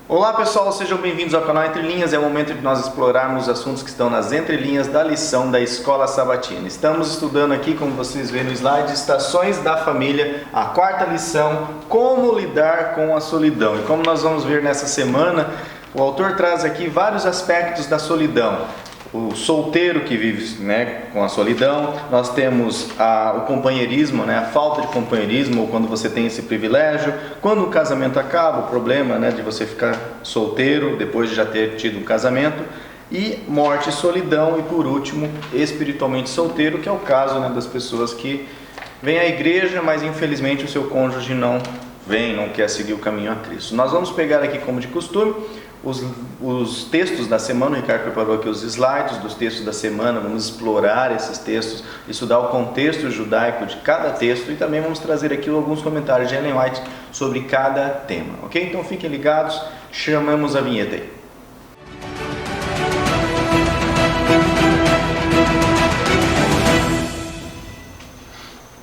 Olá pessoal, sejam bem-vindos ao canal Entre Linhas. É o momento de nós explorarmos os assuntos que estão nas entrelinhas da lição da Escola Sabatina. Estamos estudando aqui, como vocês veem no slide, Estações da Família, a quarta lição, como lidar com a solidão. E como nós vamos ver nessa semana, o autor traz aqui vários aspectos da solidão. O solteiro que vive com a solidão, nós temos o companheirismo, a falta de companheirismo, ou quando você tem esse privilégio, quando o casamento acaba, o problema de você ficar solteiro depois de já ter tido um casamento, e morte e solidão, e por último, espiritualmente solteiro, que é o caso das pessoas que vêm à igreja, mas infelizmente o seu cônjuge não vem, não quer seguir o caminho a Cristo. Nós vamos pegar aqui, como de costume, os textos da semana. O Ricardo preparou aqui os slides dos textos da semana. Vamos explorar esses textos, estudar o contexto judaico de cada texto e também vamos trazer aqui alguns comentários de Ellen White sobre cada tema, ok? Então fiquem ligados, chamamos a vinheta aí.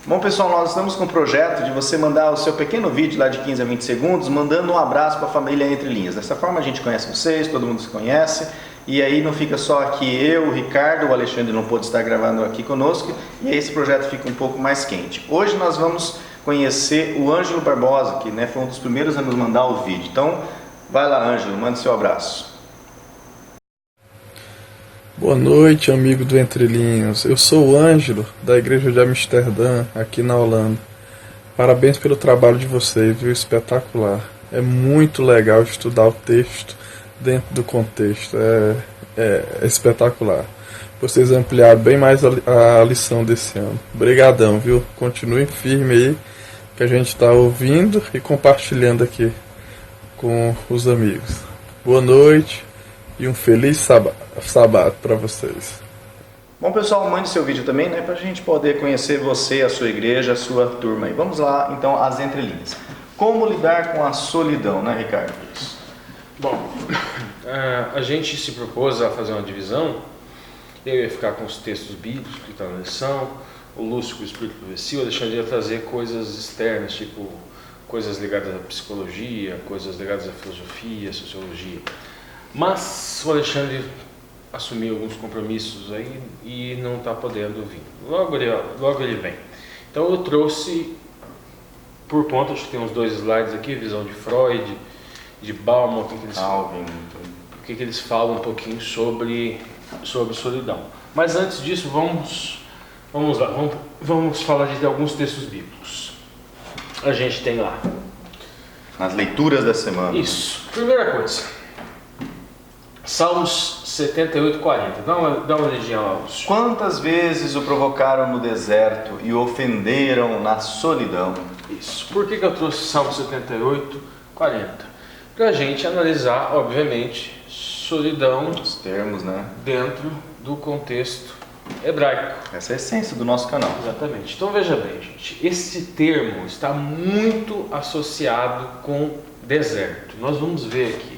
Bom pessoal, nós estamos com o projeto de você mandar o seu pequeno vídeo lá de 15 a 20 segundos, mandando um abraço para a família Entre Linhas. Dessa forma a gente conhece vocês, todo mundo se conhece, e aí não fica só aqui eu, o Ricardo, o Alexandre não pôde estar gravando aqui conosco, e aí esse projeto fica um pouco mais quente. Hoje nós vamos conhecer o Ângelo Barbosa, que foi um dos primeiros a nos mandar o vídeo. Então, vai lá Ângelo, manda seu abraço. Boa noite, amigo do Entre Linhas. Eu sou o Ângelo, da Igreja de Amsterdã, aqui na Holanda. Parabéns pelo trabalho de vocês, viu? Espetacular. É muito legal estudar o texto dentro do contexto. É espetacular. Vocês ampliaram bem mais a lição desse ano. Obrigadão, viu? Continuem firme aí, que a gente está ouvindo e compartilhando aqui com os amigos. Boa noite e um feliz sábado para vocês. Bom pessoal, mande seu vídeo também, para a gente poder conhecer você, a sua igreja, a sua turma aí. Vamos lá então às entrelinhas. Como lidar com a solidão, Ricardo? Bom, a gente se propôs a fazer uma divisão. Eu ia ficar com os textos bíblicos que estão na lição, o Lúcio com o Espírito Profecia, o Alexandre ia trazer coisas externas, tipo coisas ligadas à psicologia, coisas ligadas à filosofia, sociologia. Mas o Alexandre assumiu alguns compromissos aí e não está podendo vir. Logo ele vem. Então eu trouxe, por conta, acho que tem uns 2 slides aqui, visão de Freud, de Bauman, o que eles falam um pouquinho sobre solidão. Mas antes disso, vamos falar de alguns textos bíblicos. A gente tem lá. Nas leituras da semana. Isso. Primeira coisa. Salmos 78, 40. Dá uma olhadinha lá, Lúcio. Quantas vezes o provocaram no deserto e o ofenderam na solidão? Isso. Por que eu trouxe Salmo 78, 40? Para a gente analisar, obviamente, solidão. Os termos, dentro do contexto hebraico. Essa é a essência do nosso canal. Exatamente. Então veja bem, gente. Esse termo está muito associado com deserto. Nós vamos ver aqui.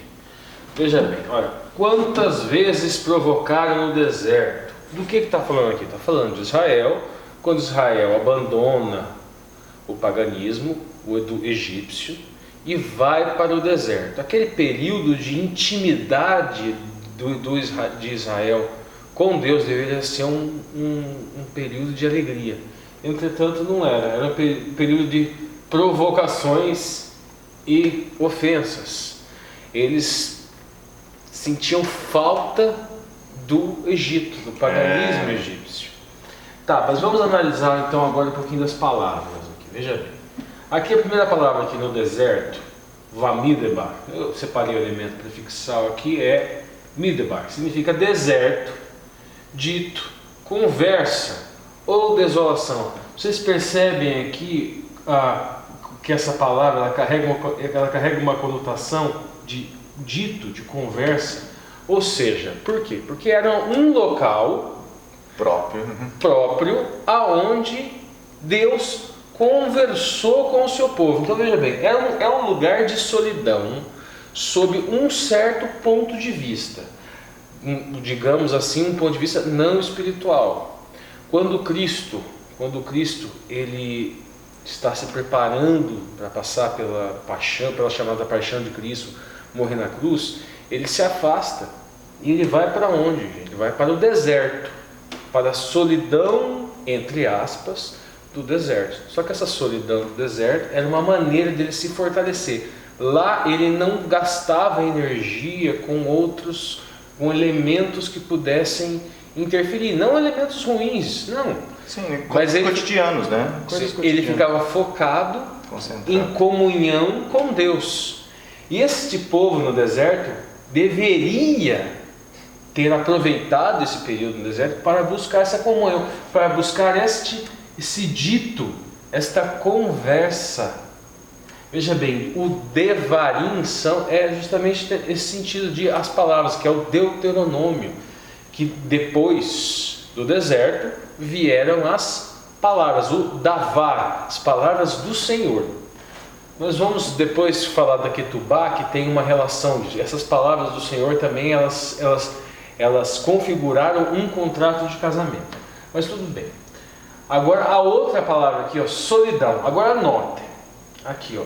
Veja bem, olha, quantas vezes provocaram no deserto? Do que está falando aqui? Está falando de Israel, quando Israel abandona o paganismo, o do egípcio, e vai para o deserto. Aquele período de intimidade de Israel com Deus deveria ser um período de alegria. Entretanto, não era um período de provocações e ofensas. Eles sentiam falta do Egito, do paganismo egípcio. Tá, mas vamos analisar então agora um pouquinho das palavras aqui. Veja bem. Aqui a primeira palavra aqui no deserto, Vamidebar. Eu separei o elemento prefixal aqui, é Midebar, que significa deserto, dito, conversa ou desolação. Vocês percebem aqui que essa palavra ela carrega uma conotação de dito, de conversa, ou seja, por quê? Porque era um local próprio aonde Deus conversou com o seu povo. Então veja bem, é um lugar de solidão sob um certo ponto de vista, digamos assim, um ponto de vista não espiritual. Quando Cristo ele está se preparando para passar pela chamada paixão de Cristo, morrer na cruz, ele se afasta e ele vai para onde? Ele vai para o deserto, para a solidão, entre aspas, do deserto. Só que essa solidão do deserto era uma maneira dele se fortalecer. Lá ele não gastava energia com elementos que pudessem interferir, não elementos ruins, não. Sim, mas coisas cotidianos, né? Ele ficava focado em comunhão com Deus. E este povo no deserto deveria ter aproveitado esse período no deserto para buscar essa comunhão, para buscar esse dito, esta conversa. Veja bem, o Devarim é justamente esse sentido de as palavras, que é o Deuteronômio, que depois do deserto vieram as palavras, o Davar, as palavras do Senhor. Nós vamos depois falar da Ketubá, que tem uma relação, essas palavras do Senhor também, elas configuraram um contrato de casamento. Mas tudo bem. Agora a outra palavra aqui, ó, solidão. Agora anotem. Aqui, ó.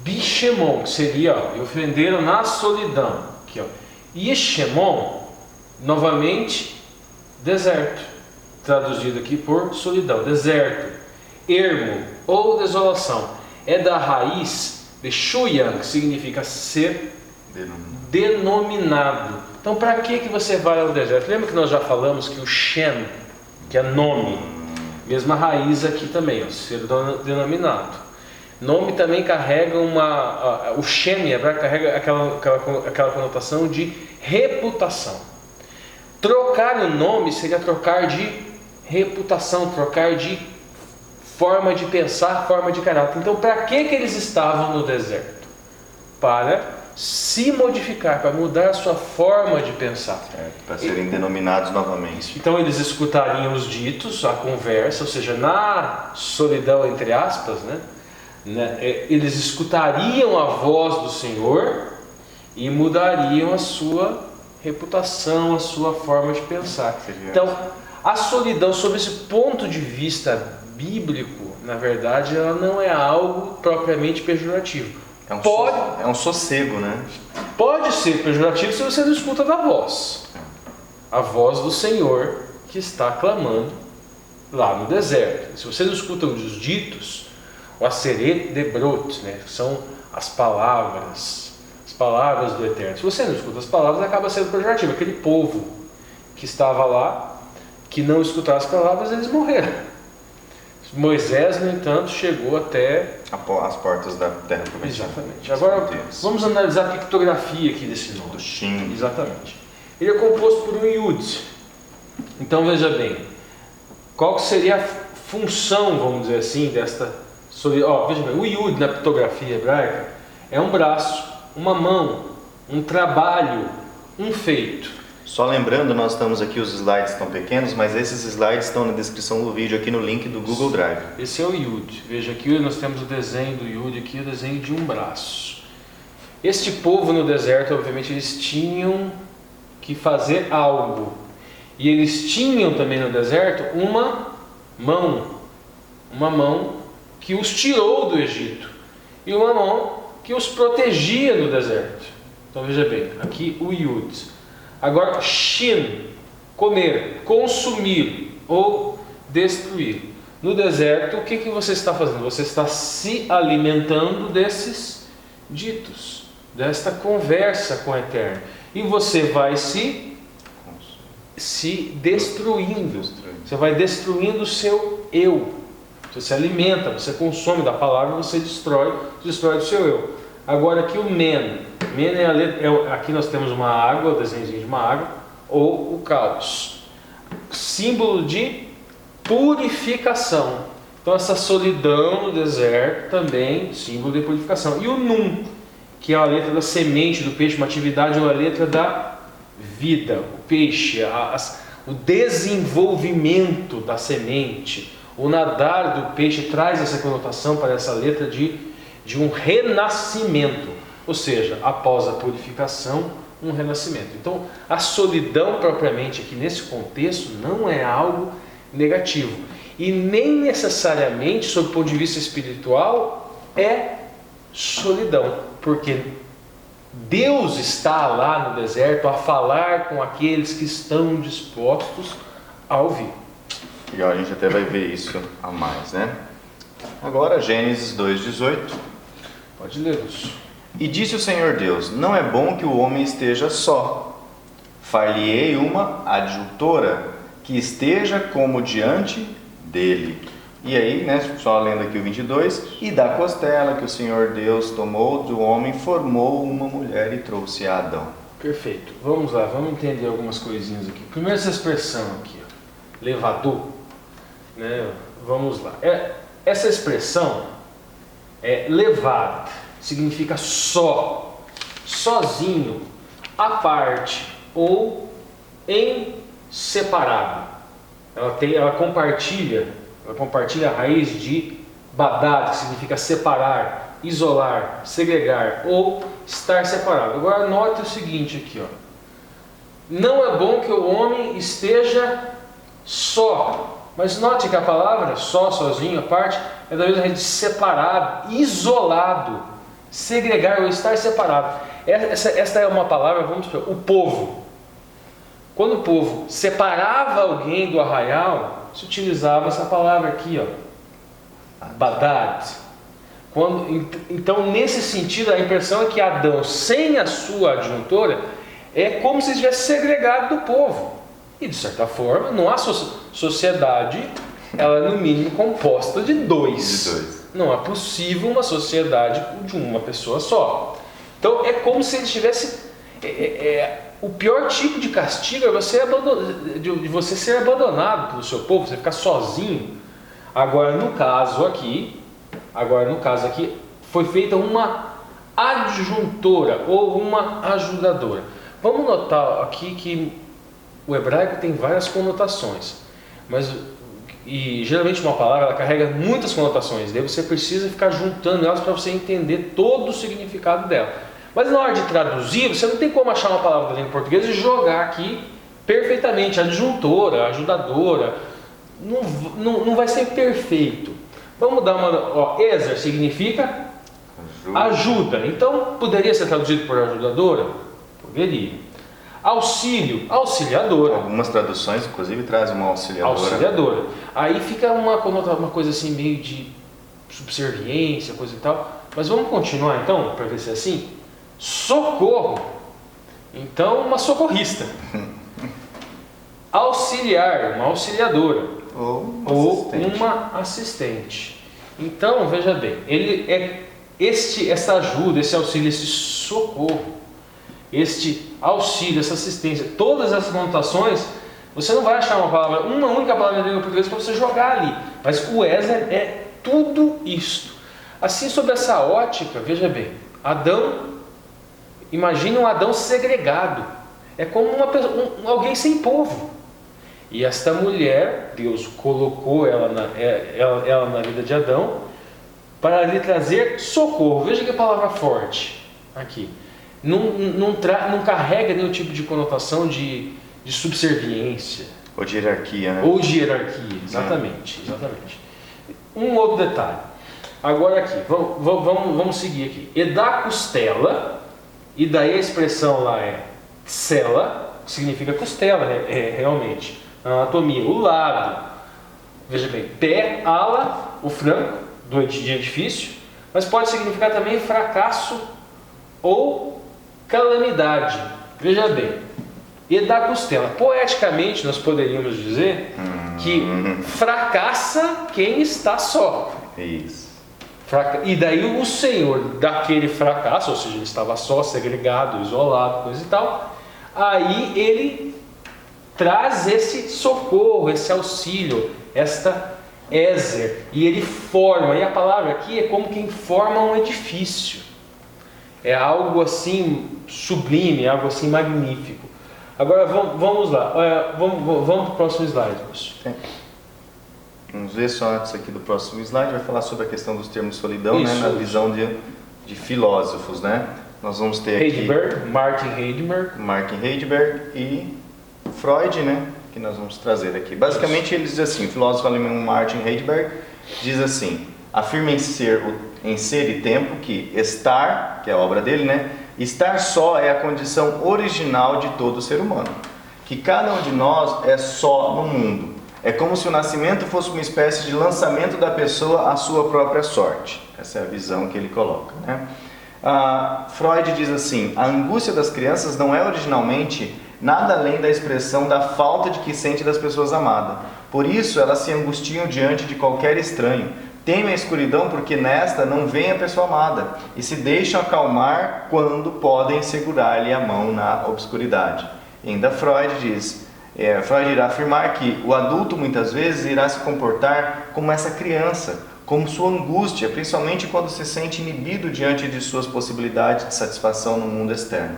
Bishemon, que seria, ó, e ofenderam na solidão. Aqui, ó. Yeshemon, novamente, deserto. Traduzido aqui por solidão, deserto. Ermo ou desolação. É da raiz de Shuyan, que significa ser denominado. Então, para que você vai ao deserto? Lembra que nós já falamos que o Shem, que é nome, mesma raiz aqui também, ó, ser denominado. Nome também carrega o Shem carrega aquela conotação de reputação. Trocar o nome seria trocar de reputação, trocar de forma de pensar, forma de caráter. Então, para que eles estavam no deserto? Para se modificar, para mudar a sua forma de pensar. Para serem denominados novamente. Então, eles escutariam os ditos, a conversa, ou seja, na solidão, entre aspas, eles escutariam a voz do Senhor e mudariam a sua reputação, a sua forma de pensar. Então, a solidão, sob esse ponto de vista bíblico, na verdade, ela não é algo propriamente pejorativo. É um sossego, né? Pode ser pejorativo se você não escuta da voz. A voz do Senhor que está clamando lá no deserto. Se você não escuta os ditos, o Aseret Debrot, que são as palavras do Eterno. Se você não escuta as palavras, acaba sendo pejorativo. Aquele povo que estava lá, que não escutava as palavras, eles morreram. Moisés, no entanto, chegou até as portas da terra prometida. Exatamente. Agora vamos analisar a pictografia aqui desse nome. Do Shin. Exatamente. Ele é composto por um Yud. Então veja bem, qual seria a função, vamos dizer assim, desta solidão? Veja bem, o Yud na pictografia hebraica é um braço, uma mão, um trabalho, um feito. Só lembrando, nós estamos aqui, os slides estão pequenos, mas esses slides estão na descrição do vídeo, aqui no link do Google Drive. Esse é o Yud. Veja aqui, nós temos o desenho do Yud, aqui o desenho de um braço. Este povo no deserto, obviamente, eles tinham que fazer algo. E eles tinham também no deserto uma mão que os tirou do Egito. E uma mão que os protegia no deserto. Então veja bem, aqui o Yud. Agora, Shin, comer, consumir ou destruir. No deserto, o que você está fazendo? Você está se alimentando desses ditos, desta conversa com o Eterno. E você vai se destruindo. Você vai destruindo o seu eu. Você se alimenta, você consome da palavra, você destrói o seu eu. Agora aqui o Men é a letra, aqui nós temos uma água, o desenho de uma água, ou o caos, símbolo de purificação. Então essa solidão no deserto também, símbolo de purificação. E o Nun, que é a letra da semente do peixe, uma atividade ou a letra da vida, o peixe, o desenvolvimento da semente, o nadar do peixe traz essa conotação para essa letra de um renascimento. Ou seja, após a purificação, um renascimento. Então, a solidão propriamente aqui nesse contexto não é algo negativo. E nem necessariamente, sob o ponto de vista espiritual, é solidão. Porque Deus está lá no deserto a falar com aqueles que estão dispostos a ouvir. E a gente até vai ver isso a mais, né? Agora, Gênesis 2:18. Pode ler isso. E disse o Senhor Deus: não é bom que o homem esteja só. Far-lhe-ei uma adjutora que esteja como diante dele. E aí, né, só lendo aqui o 22, e da costela que o Senhor Deus tomou do homem, formou uma mulher e trouxe a Adão. Perfeito. Vamos lá, vamos entender algumas coisinhas aqui. Primeiro essa expressão aqui, ó, levador, né? Vamos lá. Essa expressão é levad, significa só, sozinho, à parte ou em separado. Ela compartilha a raiz de badad, que significa separar, isolar, segregar ou estar separado. Agora note o seguinte aqui, ó. Não é bom que o homem esteja só. Mas note que a palavra só, sozinho, à parte, é da mesma raiz de separado, isolado, segregar ou estar separado. Esta é uma palavra, vamos ver, o povo. Quando o povo separava alguém do arraial, se utilizava essa palavra aqui, ó, badad. Então, nesse sentido, a impressão é que Adão, sem a sua adjuntora, é como se estivesse segregado do povo. E, de certa forma, não há sociedade, ela é no mínimo composta de dois. Não é possível uma sociedade de uma pessoa só. Então, é como se ele estivesse... o pior tipo de castigo é você ser abandonado pelo seu povo, você ficar sozinho. Agora no caso aqui, foi feita uma adjuntora ou uma ajudadora. Vamos notar aqui que o hebraico tem várias conotações, e geralmente uma palavra ela carrega muitas conotações, daí você precisa ficar juntando elas para você entender todo o significado dela. Mas na hora de traduzir, você não tem como achar uma palavra da língua portuguesa e jogar aqui perfeitamente, adjuntora, ajudadora, não vai ser perfeito. Vamos dar uma... Ezer significa ajuda. Então, poderia ser traduzido por ajudadora? Poderia. Auxílio, auxiliadora. Algumas traduções, inclusive, trazem uma auxiliadora. Aí fica uma coisa assim, meio de subserviência, coisa e tal. Mas vamos continuar então, para ver se é assim. Socorro, então uma socorrista. Auxiliar, uma auxiliadora ou uma assistente. Então veja bem, essa ajuda, esse auxílio, esse socorro, este auxílio, essa assistência, todas essas conotações, você não vai achar uma única palavra em língua portuguesa para você jogar ali. Mas o Ezer é tudo isto. Assim, sob essa ótica, veja bem, imagina um Adão segregado, é como alguém sem povo. E esta mulher, Deus colocou ela na vida de Adão para lhe trazer socorro. Veja que palavra forte aqui. Não carrega nenhum tipo de conotação de subserviência. Ou de hierarquia, né? Ou de hierarquia, exatamente. Um outro detalhe. Agora aqui, vamos seguir aqui. E da costela, e daí a expressão lá é cela, que significa costela, realmente. Anatomia, o lado. Veja bem, pé, ala, o franco de edifício, mas pode significar também fracasso ou calamidade. Veja bem, e da costela. Poeticamente, nós poderíamos dizer que fracassa quem está só. Isso. E daí o Senhor daquele fracasso, ou seja, ele estava só, segregado, isolado, coisa e tal, aí ele traz esse socorro, esse auxílio, esta Ezer, e ele forma, e a palavra aqui é como quem forma um edifício, é algo assim sublime, algo assim magnífico. Agora vamos lá, vamos para o próximo slide, professor. Vamos ver só antes aqui do próximo slide, vai falar sobre a questão dos termos solidão, né, na visão de filósofos, né? Nós vamos ter aqui Martin Heidegger e Freud, né, que nós vamos trazer aqui. Basicamente ele diz assim, o filósofo alemão Martin Heidegger diz assim: afirma em ser e tempo que estar, que é a obra dele, né, Estar só é a condição original de todo ser humano, que cada um de nós é só no mundo. É como se o nascimento fosse uma espécie de lançamento da pessoa à sua própria sorte. Essa é a visão que ele coloca, né? Freud diz assim: a angústia das crianças não é originalmente nada além da expressão da falta de que sente das pessoas amadas. Por isso elas se angustiam diante de qualquer estranho. Temem a escuridão porque nesta não vem a pessoa amada e se deixam acalmar quando podem segurar-lhe a mão na obscuridade. E ainda Freud diz, Freud irá afirmar que o adulto muitas vezes irá se comportar como essa criança, como sua angústia, principalmente quando se sente inibido diante de suas possibilidades de satisfação no mundo externo.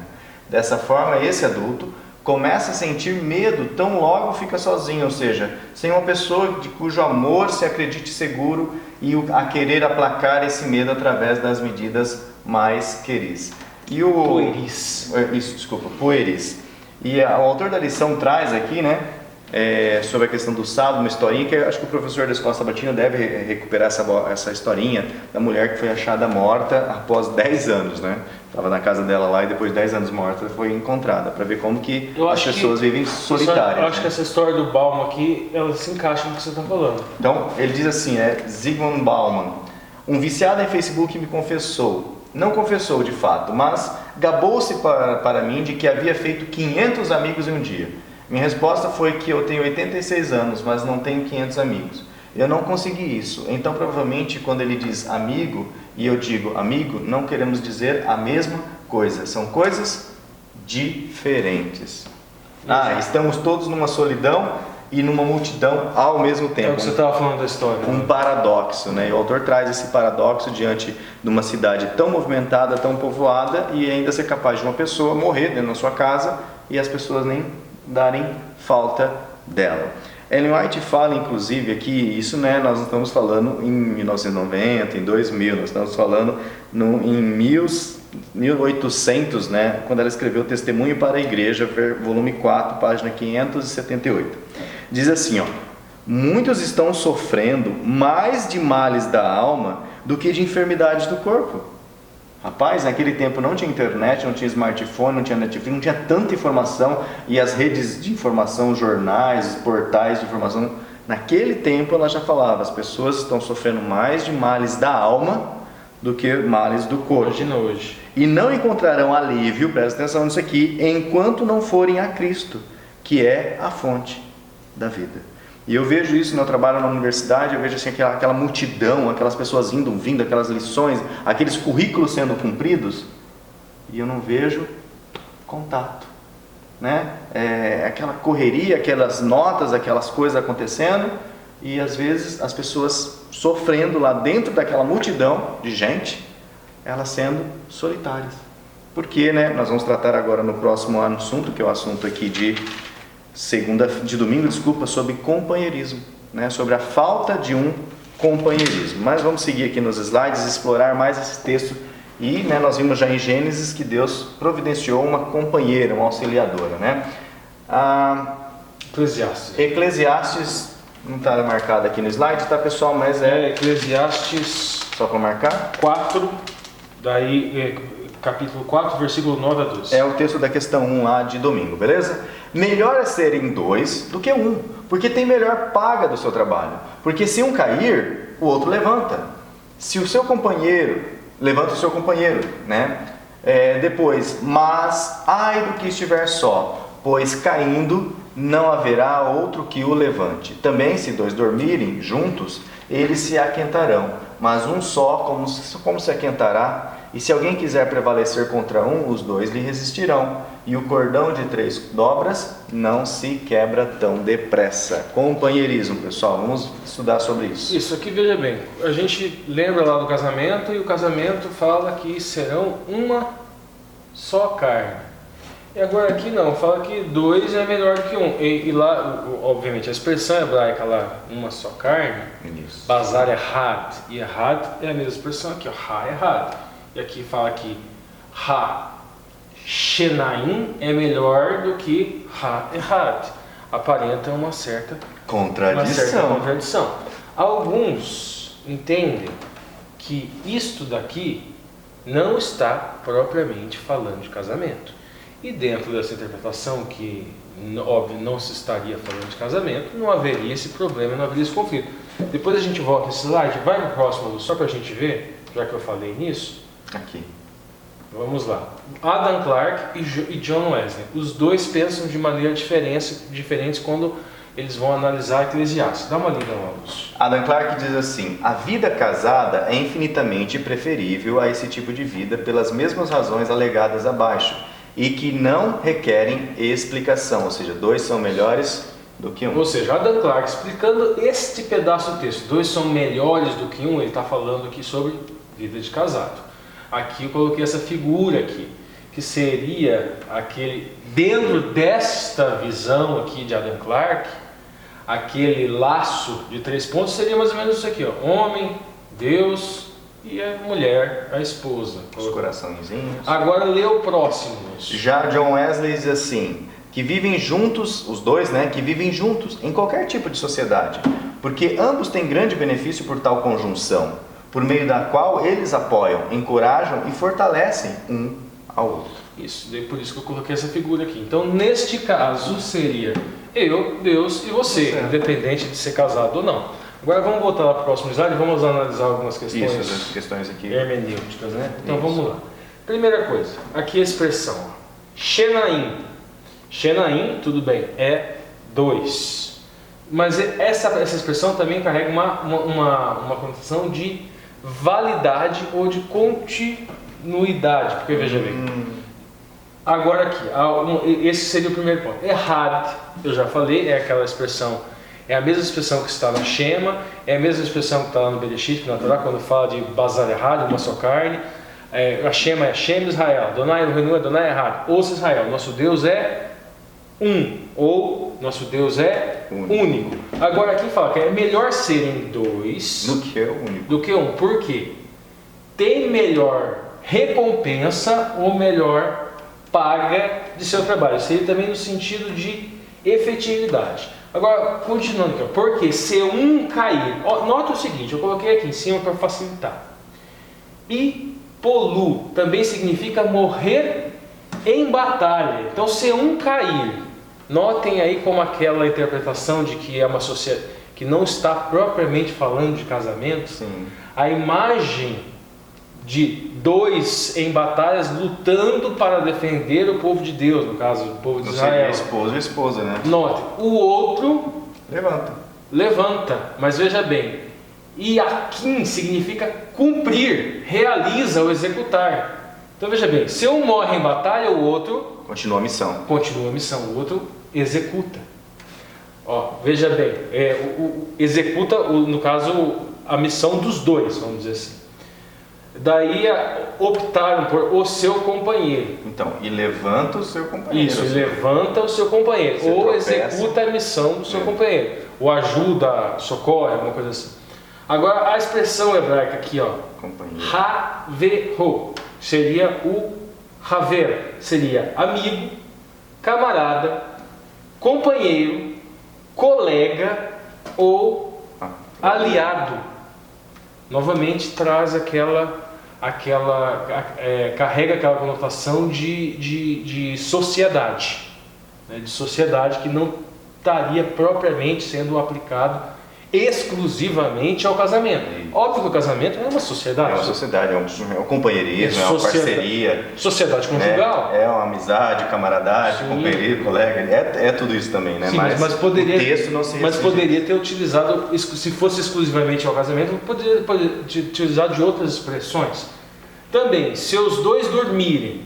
Dessa forma, esse adulto começa a sentir medo tão logo fica sozinho, ou seja, sem uma pessoa de cujo amor se acredite seguro e a querer aplacar esse medo através das medidas mais queris. E o Pueris. Pueris. E o autor da lição traz aqui, né, sobre a questão do sábado, uma historinha que eu acho que o professor da escola sabatina deve recuperar essa historinha da mulher que foi achada morta após 10 anos, né? Estava na casa dela lá e depois de 10 anos morta foi encontrada, para ver como que as pessoas vivem solitárias. Eu acho que essa história do Bauman aqui, ela se encaixa no que você está falando. Então, ele diz assim, Zygmunt Bauman: um viciado em Facebook me confessou, não confessou de fato, mas gabou-se para mim de que havia feito 500 amigos em um dia. Minha resposta foi que eu tenho 86 anos, mas não tenho 500 amigos. Eu não consegui isso. Então, provavelmente, quando ele diz amigo, e eu digo amigo, não queremos dizer a mesma coisa. São coisas diferentes. Estamos todos numa solidão e numa multidão ao mesmo tempo. É o que você estava falando da história. Um paradoxo, né? E o autor traz esse paradoxo diante de uma cidade tão movimentada, tão povoada, e ainda ser capaz de uma pessoa morrer dentro da sua casa e as pessoas nem darem falta dela. Ellen White fala, inclusive, aqui, isso, né, nós não estamos falando em 1990, em 2000, nós estamos falando em 1800, né, quando ela escreveu Testemunho para a Igreja, volume 4, página 578. Diz assim, muitos estão sofrendo mais de males da alma do que de enfermidades do corpo. Rapaz, naquele tempo não tinha internet, não tinha smartphone, não tinha Netflix, não tinha tanta informação, e as redes de informação, jornais, portais de informação, naquele tempo ela já falava, as pessoas estão sofrendo mais de males da alma do que males do corpo. Imagina hoje. E não encontrarão alívio, presta atenção nisso aqui, enquanto não forem a Cristo, que é a fonte da vida. E eu vejo isso no meu trabalho na universidade, eu vejo assim, aquela multidão, aquelas pessoas indo, vindo, aquelas lições, aqueles currículos sendo cumpridos, e eu não vejo contato, né? Aquela correria, aquelas notas, aquelas coisas acontecendo, e às vezes as pessoas sofrendo lá dentro daquela multidão de gente, elas sendo solitárias. Porque, né, nós vamos tratar agora no próximo assunto, que é o assunto aqui de domingo, sobre companheirismo, né? Sobre a falta de um companheirismo. Mas vamos seguir aqui nos slides, explorar mais esse texto. E, né, nós vimos já em Gênesis que Deus providenciou uma companheira, uma auxiliadora, né? Eclesiastes não está marcado aqui no slide, tá, pessoal? Mas Eclesiastes, só para marcar, 4, daí capítulo 4, versículo 9 a 12. É o texto da questão 1 lá de domingo, beleza? Melhor é serem dois do que um, porque tem melhor paga do seu trabalho. Porque se um cair, o outro levanta. Se o seu companheiro, levanta o seu companheiro, né? Depois, mas ai do que estiver só, pois caindo não haverá outro que o levante. Também se dois dormirem juntos, eles se aquentarão, mas um só como se aquentará? E se alguém quiser prevalecer contra um, os dois lhe resistirão. E o cordão de 3 dobras não se quebra tão depressa. Companheirismo, pessoal, vamos estudar sobre isso. Isso aqui, veja bem, a gente lembra lá do casamento, e o casamento fala que serão uma só carne. E agora aqui não, fala que 2 é melhor do que um. E lá, obviamente, a expressão hebraica lá, uma só carne, basar é had, e had é a mesma expressão aqui, ha é had. E aqui fala que Shenaim é melhor do que Ha-Ehad. Aparenta uma certa contradição. Alguns entendem que isto daqui não está propriamente falando de casamento. E dentro dessa interpretação, que óbvio não se estaria falando de casamento, não haveria esse problema, não haveria esse conflito. Depois a gente volta nesse slide, vai para o próximo, só para a gente ver, já que eu falei nisso. Aqui. Vamos lá. Adam Clarke e John Wesley. Os dois pensam de maneira diferentes quando eles vão analisar Eclesiastes. Dá uma lida, Lúcio. Adam Clarke diz assim: a vida casada é infinitamente preferível a esse tipo de vida pelas mesmas razões alegadas abaixo e que não requerem explicação, ou seja, dois são melhores do que um. Ou seja, Adam Clarke explicando este pedaço do texto, dois são melhores do que um, ele está falando aqui sobre vida de casado. Aqui eu coloquei essa figura aqui, que seria aquele, dentro desta visão aqui de Adam Clarke, aquele laço de 3 pontos seria mais ou menos isso aqui, ó. Homem, Deus e a mulher, a esposa. Os coraçõezinhos. Agora lê o próximo. Já John Wesley diz assim, que vivem juntos, os dois, né, que vivem juntos em qualquer tipo de sociedade, porque ambos têm grande benefício por tal conjunção, por meio da qual eles apoiam, encorajam e fortalecem um ao outro. Isso, por isso que eu coloquei essa figura aqui. Então, neste caso, seria eu, Deus e você, independente de ser casado ou não. Agora vamos voltar lá para o próximo slide e vamos analisar algumas questões, isso, as questões aqui hermenêuticas, né? Então isso. vamos lá. Primeira coisa, aqui a expressão, ó, Shenaim. Shenaim, tudo bem, é 2. Mas essa expressão também carrega uma conotação de validade ou de continuidade, porque veja bem, agora aqui, esse seria o primeiro ponto. Errad, eu já falei, é aquela expressão, é a mesma expressão que está na Shema, é a mesma expressão que está lá no Bereshit, na Torá, quando fala de Bazar Errad, uma só carne. A Shema é Shem Israel, Adonai Elohenu Adonai Errad, ouça Israel, nosso Deus é um, ou nosso Deus é único. Agora aqui fala que é melhor serem 2 do que um. Por quê? Tem melhor recompensa ou melhor paga de seu trabalho. Seria também no sentido de efetividade. Agora, continuando aqui, porque se um cair, nota o seguinte, eu coloquei aqui em cima para facilitar. E polu também significa morrer em batalha. Então, se um cair, notem aí como aquela interpretação de que é uma sociedade que não está propriamente falando de casamento. Sim. A imagem de 2 em batalhas lutando para defender o povo de Deus, no caso, o povo de Israel. Esposo e esposa, né? Note, o outro levanta. Mas veja bem, Yaquim significa cumprir, realiza ou executar. Então veja bem, se um morre em batalha, o outro continua a missão, o outro executa. Veja bem, executa, no caso, a missão dos dois, vamos dizer assim. Daí optaram por o seu companheiro. Então, e levanta o seu companheiro. Isso, e levanta o seu companheiro. Você ou tropeça. executa a missão do seu companheiro. Ou ajuda, socorre, alguma coisa assim. Agora, a expressão hebraica aqui, ó. Companheiro. Haverho, seria o haver. Seria amigo, camarada, companheiro, colega ou aliado. Novamente traz carrega aquela conotação de sociedade, né? De sociedade que não estaria propriamente sendo aplicado exclusivamente ao casamento. Óbvio que o casamento é uma sociedade. É uma sociedade, é um companheirismo, é uma parceria. Sociedade conjugal. É uma amizade, camaradagem, companheiro, colega. É tudo isso também, né? Sim, mas poderia, o texto não se mas poderia ter utilizado, se fosse exclusivamente ao casamento, poderia ter utilizado de outras expressões. Também, se os dois dormirem.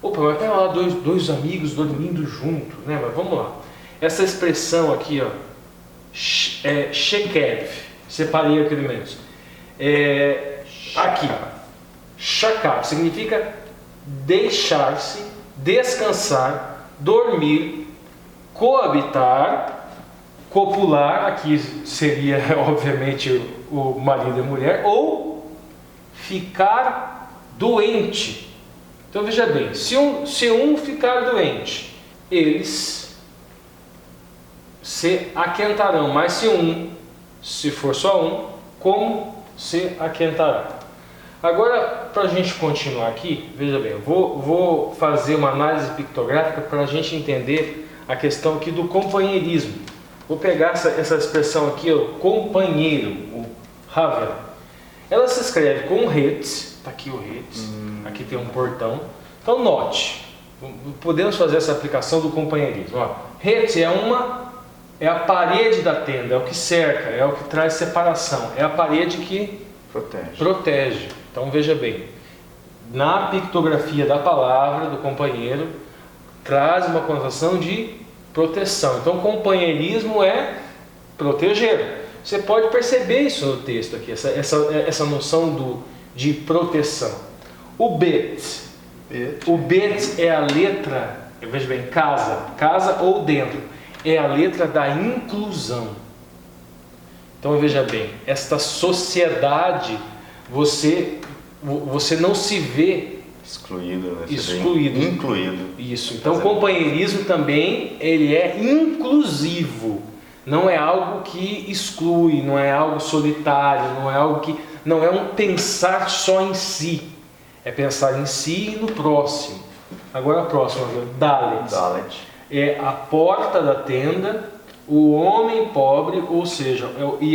Mas tem lá dois amigos dormindo juntos, né? Mas vamos lá. Essa expressão aqui, ó. Shekev, separei aqui menos. Aqui, shakav significa deixar-se, descansar, dormir, coabitar, copular, aqui seria obviamente o marido e a mulher, ou ficar doente. Então veja bem, se um ficar doente, eles se aquentarão, mas se for só um, como se aquentará? Agora, a gente continuar aqui, veja bem, eu vou fazer uma análise pictográfica para a gente entender a questão aqui do companheirismo. Vou pegar essa expressão aqui, ó, companheiro, o Haver. Ela se escreve com het, está aqui o het, aqui tem um portão. Então note, podemos fazer essa aplicação do companheirismo. Ó, het é a parede da tenda, é o que cerca, é o que traz separação, é a parede que protege. Então veja bem, na pictografia da palavra do companheiro traz uma conotação de proteção. Então companheirismo é proteger. Você pode perceber isso no texto aqui, essa noção de proteção. O bet é a letra, veja bem, casa ou dentro, é a letra da inclusão. Então veja bem, esta sociedade, você não se vê excluído, né? Incluído. Isso. Então o companheirismo também ele é inclusivo. Não é algo que exclui, não é algo solitário, não é um pensar só em si. É pensar em si e no próximo. Agora a próxima, Dalet. É a porta da tenda, o homem pobre, ou seja,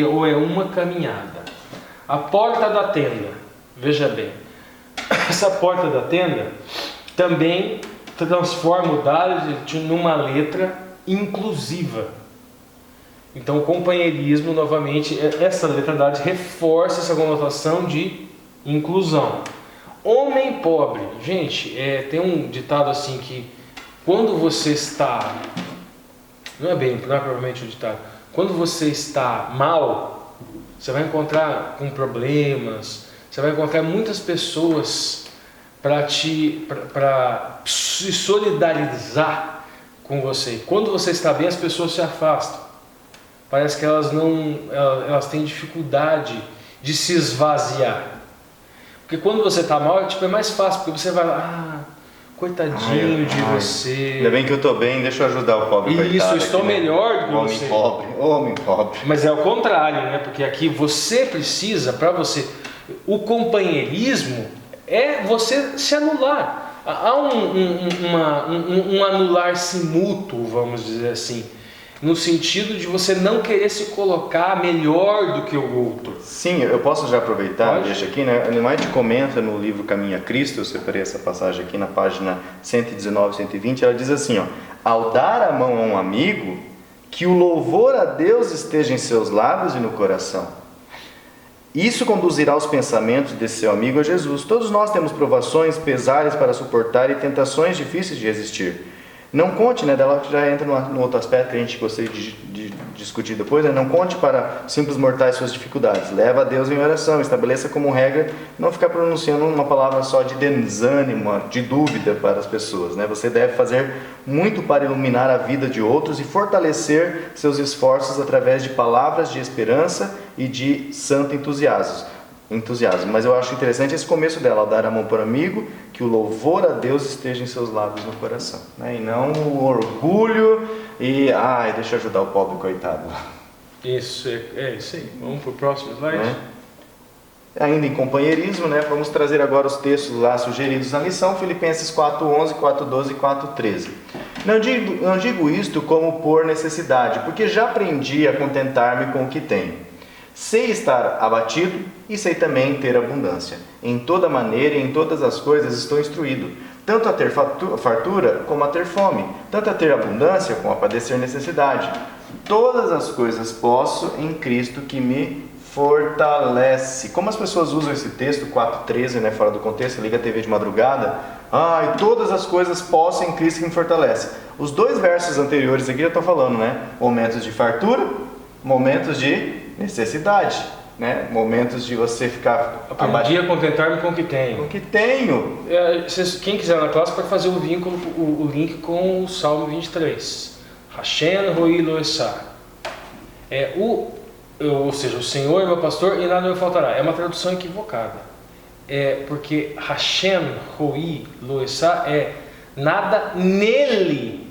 ou é uma caminhada. A porta da tenda, veja bem, essa porta da tenda também transforma o Dalet numa letra inclusiva. Então o companheirismo, novamente, essa letra Dalet reforça essa conotação de inclusão. Homem pobre, gente, tem um ditado assim que quando você está, não é propriamente um ditado, quando você está mal, você vai encontrar com problemas, você vai encontrar muitas pessoas para se solidarizar com você. Quando você está bem, as pessoas se afastam. Parece que elas têm dificuldade de se esvaziar. Porque quando você está mal, é mais fácil, porque você vai lá, coitadinho de você. Ainda bem que eu estou bem, deixa eu ajudar o pobre coitado. Isso, eu estou melhor do que você. Homem pobre. Mas é o contrário, né? Porque aqui você precisa, para você, o companheirismo é você se anular. Há um anular-se mútuo, vamos dizer assim. No sentido de você não querer se colocar melhor do que o outro. Sim, eu posso já aproveitar, deixa aqui, né? A Ellen White comenta no livro Caminho a Cristo, eu separei essa passagem aqui na página 119 e 120, ela diz assim, ó, ao dar a mão a um amigo, que o louvor a Deus esteja em seus lábios e no coração. Isso conduzirá os pensamentos desse seu amigo a Jesus. Todos nós temos provações, pesares para suportar e tentações difíceis de resistir. Não conte, né, dela já entra no outro aspecto que a gente gostaria de discutir depois, né? Não conte para simples mortais suas dificuldades, leva a Deus em oração, estabeleça como regra não ficar pronunciando uma palavra só de desânimo, de dúvida para as pessoas, né? Você deve fazer muito para iluminar a vida de outros e fortalecer seus esforços através de palavras de esperança e de santo entusiasmo. Mas eu acho interessante esse começo dela, ao dar a mão para o amigo, que o louvor a Deus esteja em seus lábios no coração, né? E não o orgulho e, deixa eu ajudar o pobre coitado. Isso, é isso aí. Vamos para o próximo slide. Ainda em companheirismo, né? Vamos trazer agora os textos lá sugeridos na lição, Filipenses 4:11, 4:12 e 4:13. Não digo isto como por necessidade, porque já aprendi a contentar-me com o que tenho. Sei estar abatido e sei também ter abundância. Em toda maneira e em todas as coisas estou instruído, tanto a ter fartura como a ter fome, tanto a ter abundância como a padecer necessidade. Todas as coisas posso em Cristo que me fortalece. Como as pessoas usam esse texto, 4:13, né, fora do contexto, liga a TV de madrugada, e todas as coisas posso em Cristo que me fortalece. Os dois versos anteriores aqui já estão falando, né, momentos de fartura, momentos de necessidade, né? Momentos de você ficar aprendi a contentar-me com o que tenho. Com o que tenho. Quem quiser na classe pode fazer o link com o Salmo 23. Hashem Roi Loessar. Ou seja, o Senhor é meu pastor e nada me faltará. É uma tradução equivocada. Porque Hashem Roi Loessar nada nele.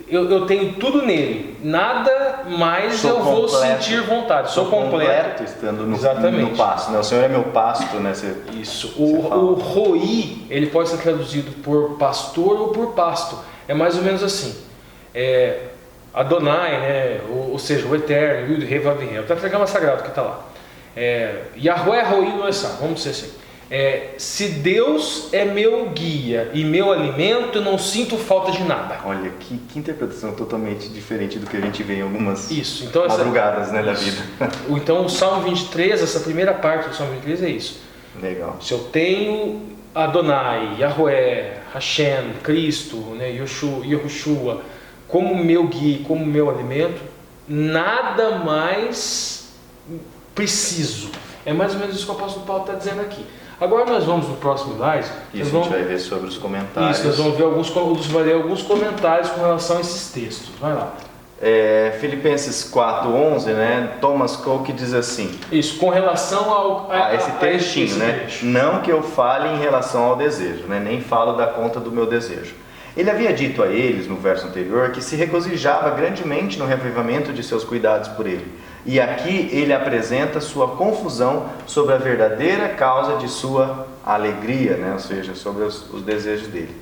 Eu tenho tudo nele. Nada mais eu vou sentir vontade. Sou completo estando no Exatamente. pasto, né? O Senhor é meu pasto, né? Isso. O roi, ele pode ser traduzido por pastor ou por pasto. É mais ou menos assim. Adonai, né? Ou seja, o Eterno, Yud, Rei, Vav, Rei. É o tetragrama sagrado que está lá. Yahweh, Roi, Loessá. Vamos dizer assim. Se Deus é meu guia e meu alimento, eu não sinto falta de nada. Olha, que interpretação totalmente diferente do que a gente vê em algumas então, madrugadas, né, da vida. Então o Salmo 23, essa primeira parte do Salmo 23 é isso. Legal. Se eu tenho Adonai, Yahweh, Hashem, Cristo, né, Yahushua, como meu guia, como meu alimento, nada mais preciso. É mais ou menos isso que o apóstolo Paulo está dizendo aqui. Agora nós vamos no próximo slide. Isso, a gente vai ver sobre os comentários. Isso, nós vamos ver alguns comentários com relação a esses textos. Vai lá. Filipenses 4:11, né? Thomas Coke diz assim. Isso, com relação a esse trechinho, né? Trecho. Não que eu fale em relação ao desejo, né? Nem falo da conta do meu desejo. Ele havia dito a eles, no verso anterior, que se regozijava grandemente no revivamento de seus cuidados por ele. E aqui ele apresenta sua confusão sobre a verdadeira causa de sua alegria, né? Ou seja, sobre os desejos dele.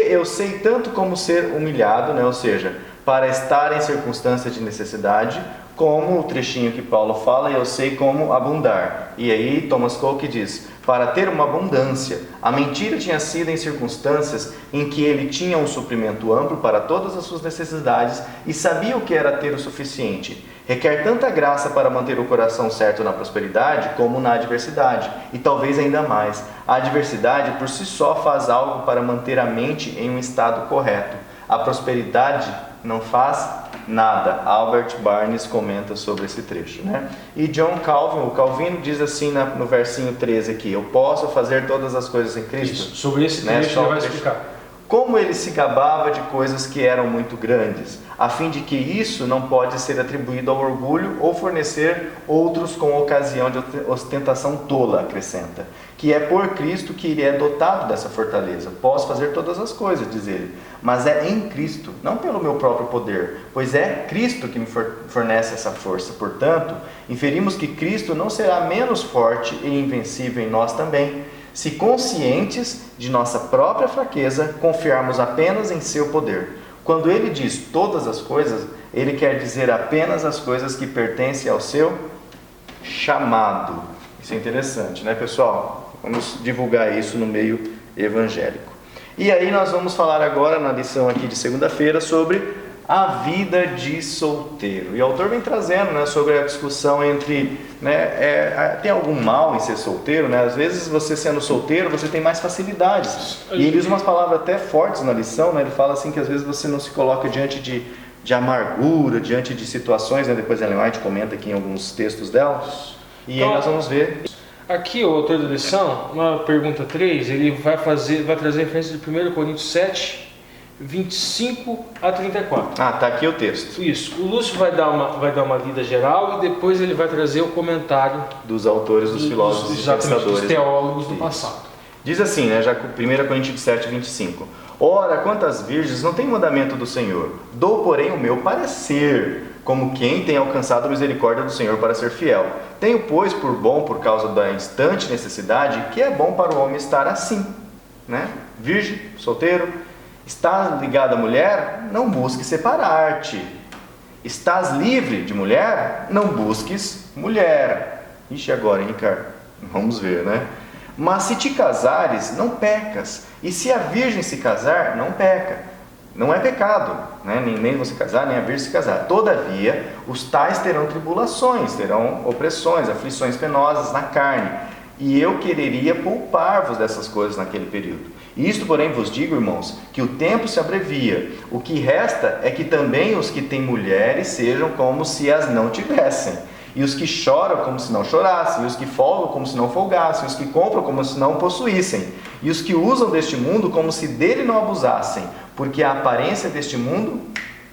Eu sei tanto como ser humilhado, né? Ou seja, para estar em circunstância de necessidade, como o trechinho que Paulo fala, eu sei como abundar. E aí Thomas Coke diz, para ter uma abundância. A mentira tinha sido em circunstâncias em que ele tinha um suprimento amplo para todas as suas necessidades e sabia o que era ter o suficiente. Requer tanta graça para manter o coração certo na prosperidade como na adversidade, e talvez ainda mais. A adversidade por si só faz algo para manter a mente em um estado correto. A prosperidade não faz nada. Albert Barnes comenta sobre esse trecho, né? E John Calvin, o Calvino diz assim no versinho 13 aqui, eu posso fazer todas as coisas em Cristo. Isso, sobre esse trecho ele vai explicar. Como ele se gabava de coisas que eram muito grandes, a fim de que isso não pode ser atribuído ao orgulho ou fornecer outros com ocasião de ostentação tola, acrescenta, que é por Cristo que ele é dotado dessa fortaleza. Posso fazer todas as coisas, diz ele, mas é em Cristo, não pelo meu próprio poder, pois é Cristo que me fornece essa força. Portanto, inferimos que Cristo não será menos forte e invencível em nós também, se conscientes de nossa própria fraqueza, confiarmos apenas em seu poder. Quando ele diz todas as coisas, ele quer dizer apenas as coisas que pertencem ao seu chamado. Isso é interessante, né, pessoal? Vamos divulgar isso no meio evangélico. E aí nós vamos falar agora, na lição aqui de segunda-feira, sobre a vida de solteiro. E o autor vem trazendo, né, sobre a discussão entre, né, tem algum mal em ser solteiro, né? Às vezes você sendo solteiro, você tem mais facilidades. E ele usa umas palavras até fortes na lição, né? Ele fala assim que às vezes você não se coloca diante de amargura, diante de situações, né? Depois a Ellen White comenta aqui em alguns textos dela. E aí nós vamos ver. Aqui o autor da lição, na pergunta 3, ele vai trazer referência de 1 Coríntios 7, 25 a 34. Tá aqui o texto. Isso. O Lúcio vai dar uma lida geral e depois ele vai trazer o comentário dos autores, dos filósofos e pensadores, dos teólogos do passado. Diz assim, né, já 1 Coríntios 7, 25. Ora, quantas virgens não tem mandamento do Senhor? Dou, porém, o meu parecer, como quem tem alcançado a misericórdia do Senhor para ser fiel. Tenho, pois, por bom, por causa da instante necessidade, que é bom para o homem estar assim, né? Virgem, solteiro. Estás ligado à mulher? Não busques separar-te. Estás livre de mulher? Não busques mulher. Ixi, agora, hein, Ricardo? Vamos ver, né? Mas se te casares, não pecas. E se a virgem se casar, não peca. Não é pecado, né? Nem você casar, nem a virgem se casar. Todavia, os tais terão tribulações, terão opressões, aflições penosas na carne. E eu quereria poupar-vos dessas coisas naquele período. Isto, porém, vos digo, irmãos, que o tempo se abrevia. O que resta é que também os que têm mulheres sejam como se as não tivessem. E os que choram como se não chorassem. E os que folgam como se não folgassem. E os que compram como se não possuíssem. E os que usam deste mundo como se dele não abusassem. Porque a aparência deste mundo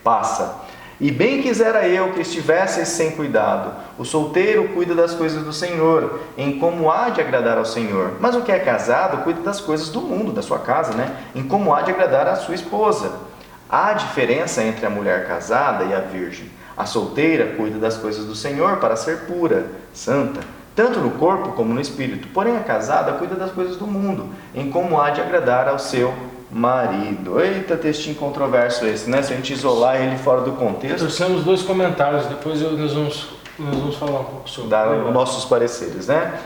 passa. E bem quisera eu que estivesseis sem cuidado. O solteiro cuida das coisas do Senhor, em como há de agradar ao Senhor. Mas o que é casado cuida das coisas do mundo, da sua casa, né? Em como há de agradar à sua esposa. Há diferença entre a mulher casada e a virgem. A solteira cuida das coisas do Senhor para ser pura, santa, tanto no corpo como no espírito. Porém, a casada cuida das coisas do mundo, em como há de agradar ao seu marido. Eita, textinho controverso esse, né? Se a gente isolar ele fora do contexto... Trouxemos 2 comentários, depois nós vamos falar um pouco sobre dar os nossos pareceres, né?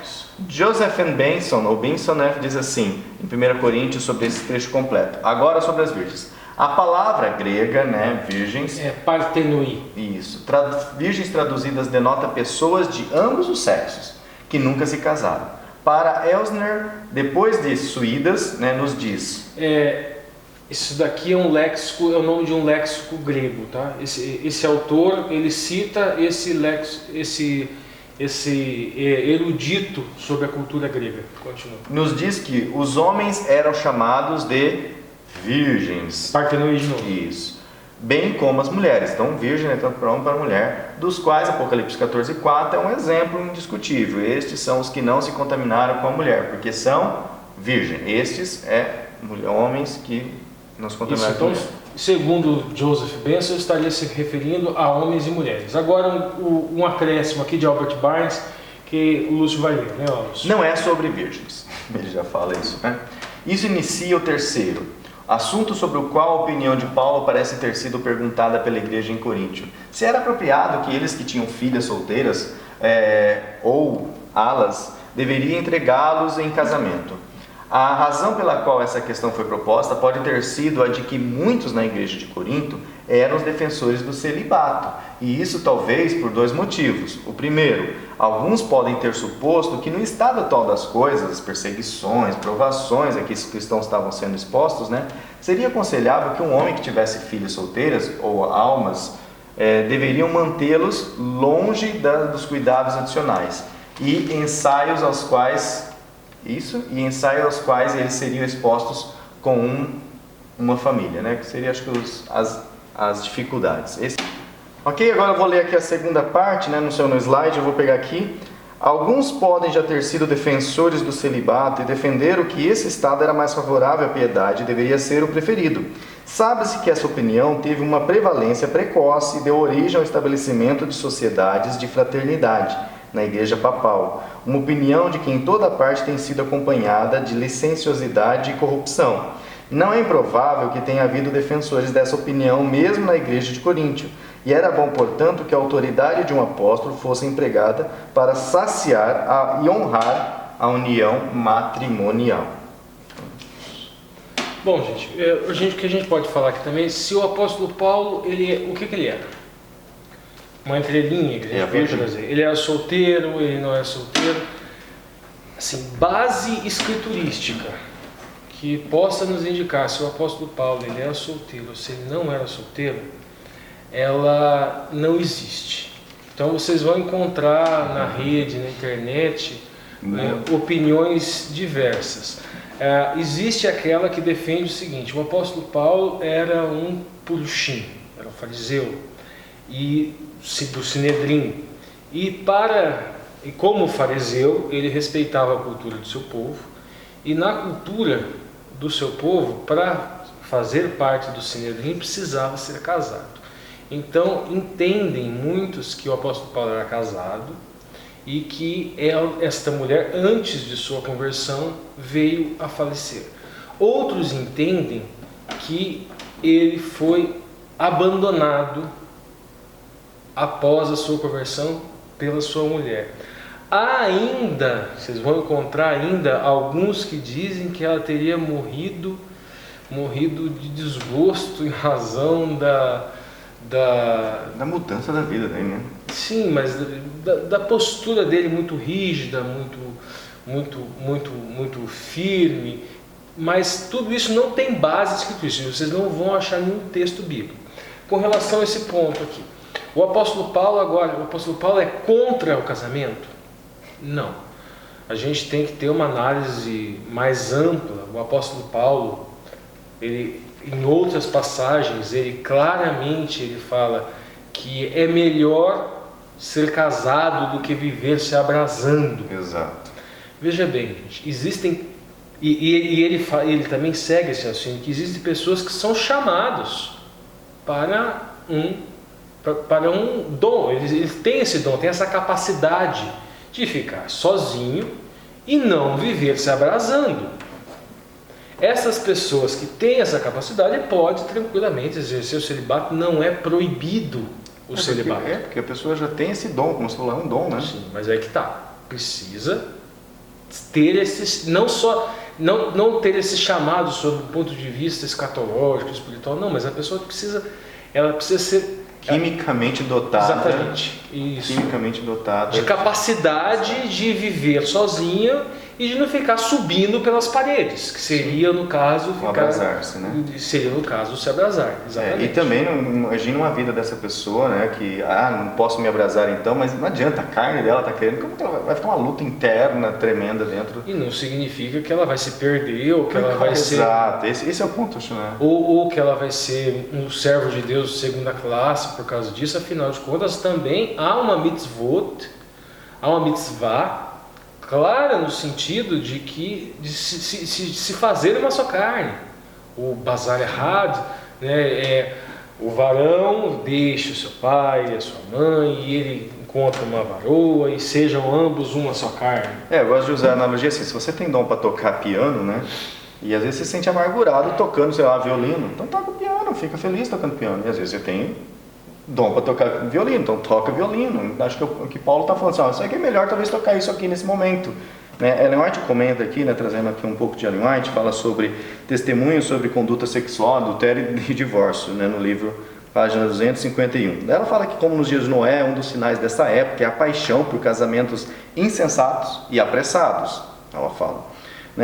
Joseph Benson, ou Benson, né, diz assim, em 1 Coríntios, sobre esse trecho completo. Agora sobre as virgens. A palavra grega, né, virgens... É partenoi. Isso. Virgens traduzidas denota pessoas de ambos os sexos, que nunca se casaram. Para Elsner, depois de Suídas, né, nos diz... Isso daqui é um léxico, é o nome de um léxico grego, tá? Esse autor, ele cita esse erudito sobre a cultura grega. Continua. Nos diz que os homens eram chamados de virgens. Partenoi de novo. Isso. Bem como as mulheres. Então, virgem é tanto para homem como para mulher, dos quais Apocalipse 14:4 é um exemplo indiscutível. Estes são os que não se contaminaram com a mulher, porque são virgem. Estes homens que não se contaminaram com a mulher. Segundo Joseph Benson, estaria se referindo a homens e mulheres. Agora, um acréscimo aqui de Albert Barnes, que o Lúcio vai ler, né, Lúcio? Não é sobre virgens. Ele já fala isso, né? Isso inicia o terceiro. Assunto sobre o qual a opinião de Paulo parece ter sido perguntada pela igreja em Coríntio. Se era apropriado que eles que tinham filhas solteiras ou alas deveriam entregá-los em casamento. A razão pela qual essa questão foi proposta pode ter sido a de que muitos na igreja de Corinto eram os defensores do celibato, e isso talvez por 2 motivos. O primeiro, alguns podem ter suposto que no estado atual das coisas, perseguições, provações a que os cristãos estavam sendo expostos, né, seria aconselhável que um homem que tivesse filhas solteiras ou almas deveriam mantê-los longe dos cuidados adicionais e ensaios aos quais eles seriam expostos com uma família, né? Que seria, acho que, as dificuldades. Ok, agora eu vou ler aqui a segunda parte, né? No slide, eu vou pegar aqui. Alguns podem já ter sido defensores do celibato e defenderam que esse estado era mais favorável à piedade e deveria ser o preferido. Sabe-se que essa opinião teve uma prevalência precoce e deu origem ao estabelecimento de sociedades de fraternidade na Igreja Papal, uma opinião de que em toda parte tem sido acompanhada de licenciosidade e corrupção. Não é improvável que tenha havido defensores dessa opinião mesmo na Igreja de Coríntio, e era bom, portanto, que a autoridade de um apóstolo fosse empregada para saciar e honrar a união matrimonial. Bom, gente, o que a gente pode falar aqui também, se o apóstolo Paulo, o que ele era? Uma entrelinha que a gente pode trazer. Ele era solteiro, ele não era solteiro. Assim, base escriturística que possa nos indicar se o apóstolo Paulo ele era solteiro ou se ele não era solteiro, ela não existe. Então vocês vão encontrar na rede, na internet, opiniões diversas. Existe aquela que defende o seguinte: o apóstolo Paulo era um purushim, era um fariseu, e do Sinedrim, e como fariseu ele respeitava a cultura do seu povo, e na cultura do seu povo, para fazer parte do Sinedrim, precisava ser casado. Então entendem muitos que o apóstolo Paulo era casado e que esta mulher, antes de sua conversão, veio a falecer. Outros entendem que ele foi abandonado após a sua conversão pela sua mulher. Há ainda, vocês vão encontrar ainda alguns que dizem que ela teria morrido de desgosto em razão da mudança da vida dele, né? Sim, mas da postura dele muito rígida, muito firme. Mas tudo isso não tem base escriturística. Vocês não vão achar nenhum texto bíblico. Com relação a esse ponto aqui, o apóstolo Paulo é contra o casamento? Não. A gente tem que ter uma análise mais ampla. O apóstolo Paulo, em outras passagens, ele claramente fala que é melhor ser casado do que viver se abrasando. Exato. Veja bem, gente, existem, ele também segue esse assunto, que existem pessoas que são chamados para para um dom. Ele tem esse dom, tem essa capacidade de ficar sozinho e não viver se abrasando. Essas pessoas que têm essa capacidade podem tranquilamente exercer o celibato, não é proibido o celibato. Porque a pessoa já tem esse dom, como você falou, é um dom, né? Sim, mas é que tá. Precisa ter esse, não ter esse chamado sob o ponto de vista escatológico, espiritual, não, mas a pessoa precisa ser quimicamente dotada. Exatamente. Isso. Quimicamente dotada. De capacidade de viver sozinha e de não ficar subindo pelas paredes, que seria no caso abrasar-se, né? Seria no caso se abrasar, exatamente. E também imagina uma vida dessa pessoa, né, que não posso me abrasar então, mas não adianta, a carne dela está querendo, como que ela vai ficar uma luta interna tremenda dentro? E não significa que ela vai se perder ou que ela vai ser. Exato, esse é o ponto, né? Ou que ela vai ser um servo de Deus de segunda classe por causa disso. Afinal de contas, também há uma mitzvah clara no sentido de se fazer uma só carne. O bazar errado, né, o varão deixa o seu pai e a sua mãe e ele encontra uma varoa e sejam ambos uma só carne. Eu gosto de usar a analogia assim, se você tem dom para tocar piano, né, e às vezes você se sente amargurado tocando, sei lá, violino, então toca o piano, fica feliz tocando piano. E às vezes você tem dom para tocar violino, então toca violino. Acho que o que Paulo está falando assim, isso aqui é melhor talvez tocar isso aqui nesse momento. Ellen White comenta aqui, né, trazendo aqui um pouco de Ellen White, fala sobre testemunhos sobre conduta sexual, adultério e divórcio, né, no livro, página 251. Ela fala que, como nos dias de Noé, um dos sinais dessa época é a paixão por casamentos insensatos e apressados. Ela fala.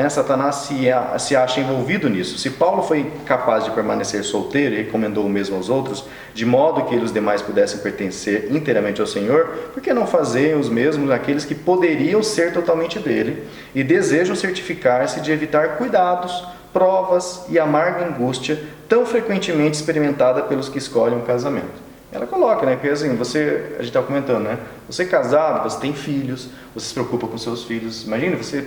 Satanás se acha envolvido nisso. Se Paulo foi capaz de permanecer solteiro e recomendou o mesmo aos outros, de modo que os demais pudessem pertencer inteiramente ao Senhor, por que não fazer os mesmos aqueles que poderiam ser totalmente dele e desejam certificar-se de evitar cuidados, provas e amarga angústia tão frequentemente experimentada pelos que escolhem um casamento? Ela coloca, né, que assim, a gente está comentando, né, você é casado, você tem filhos, você se preocupa com seus filhos, imagina você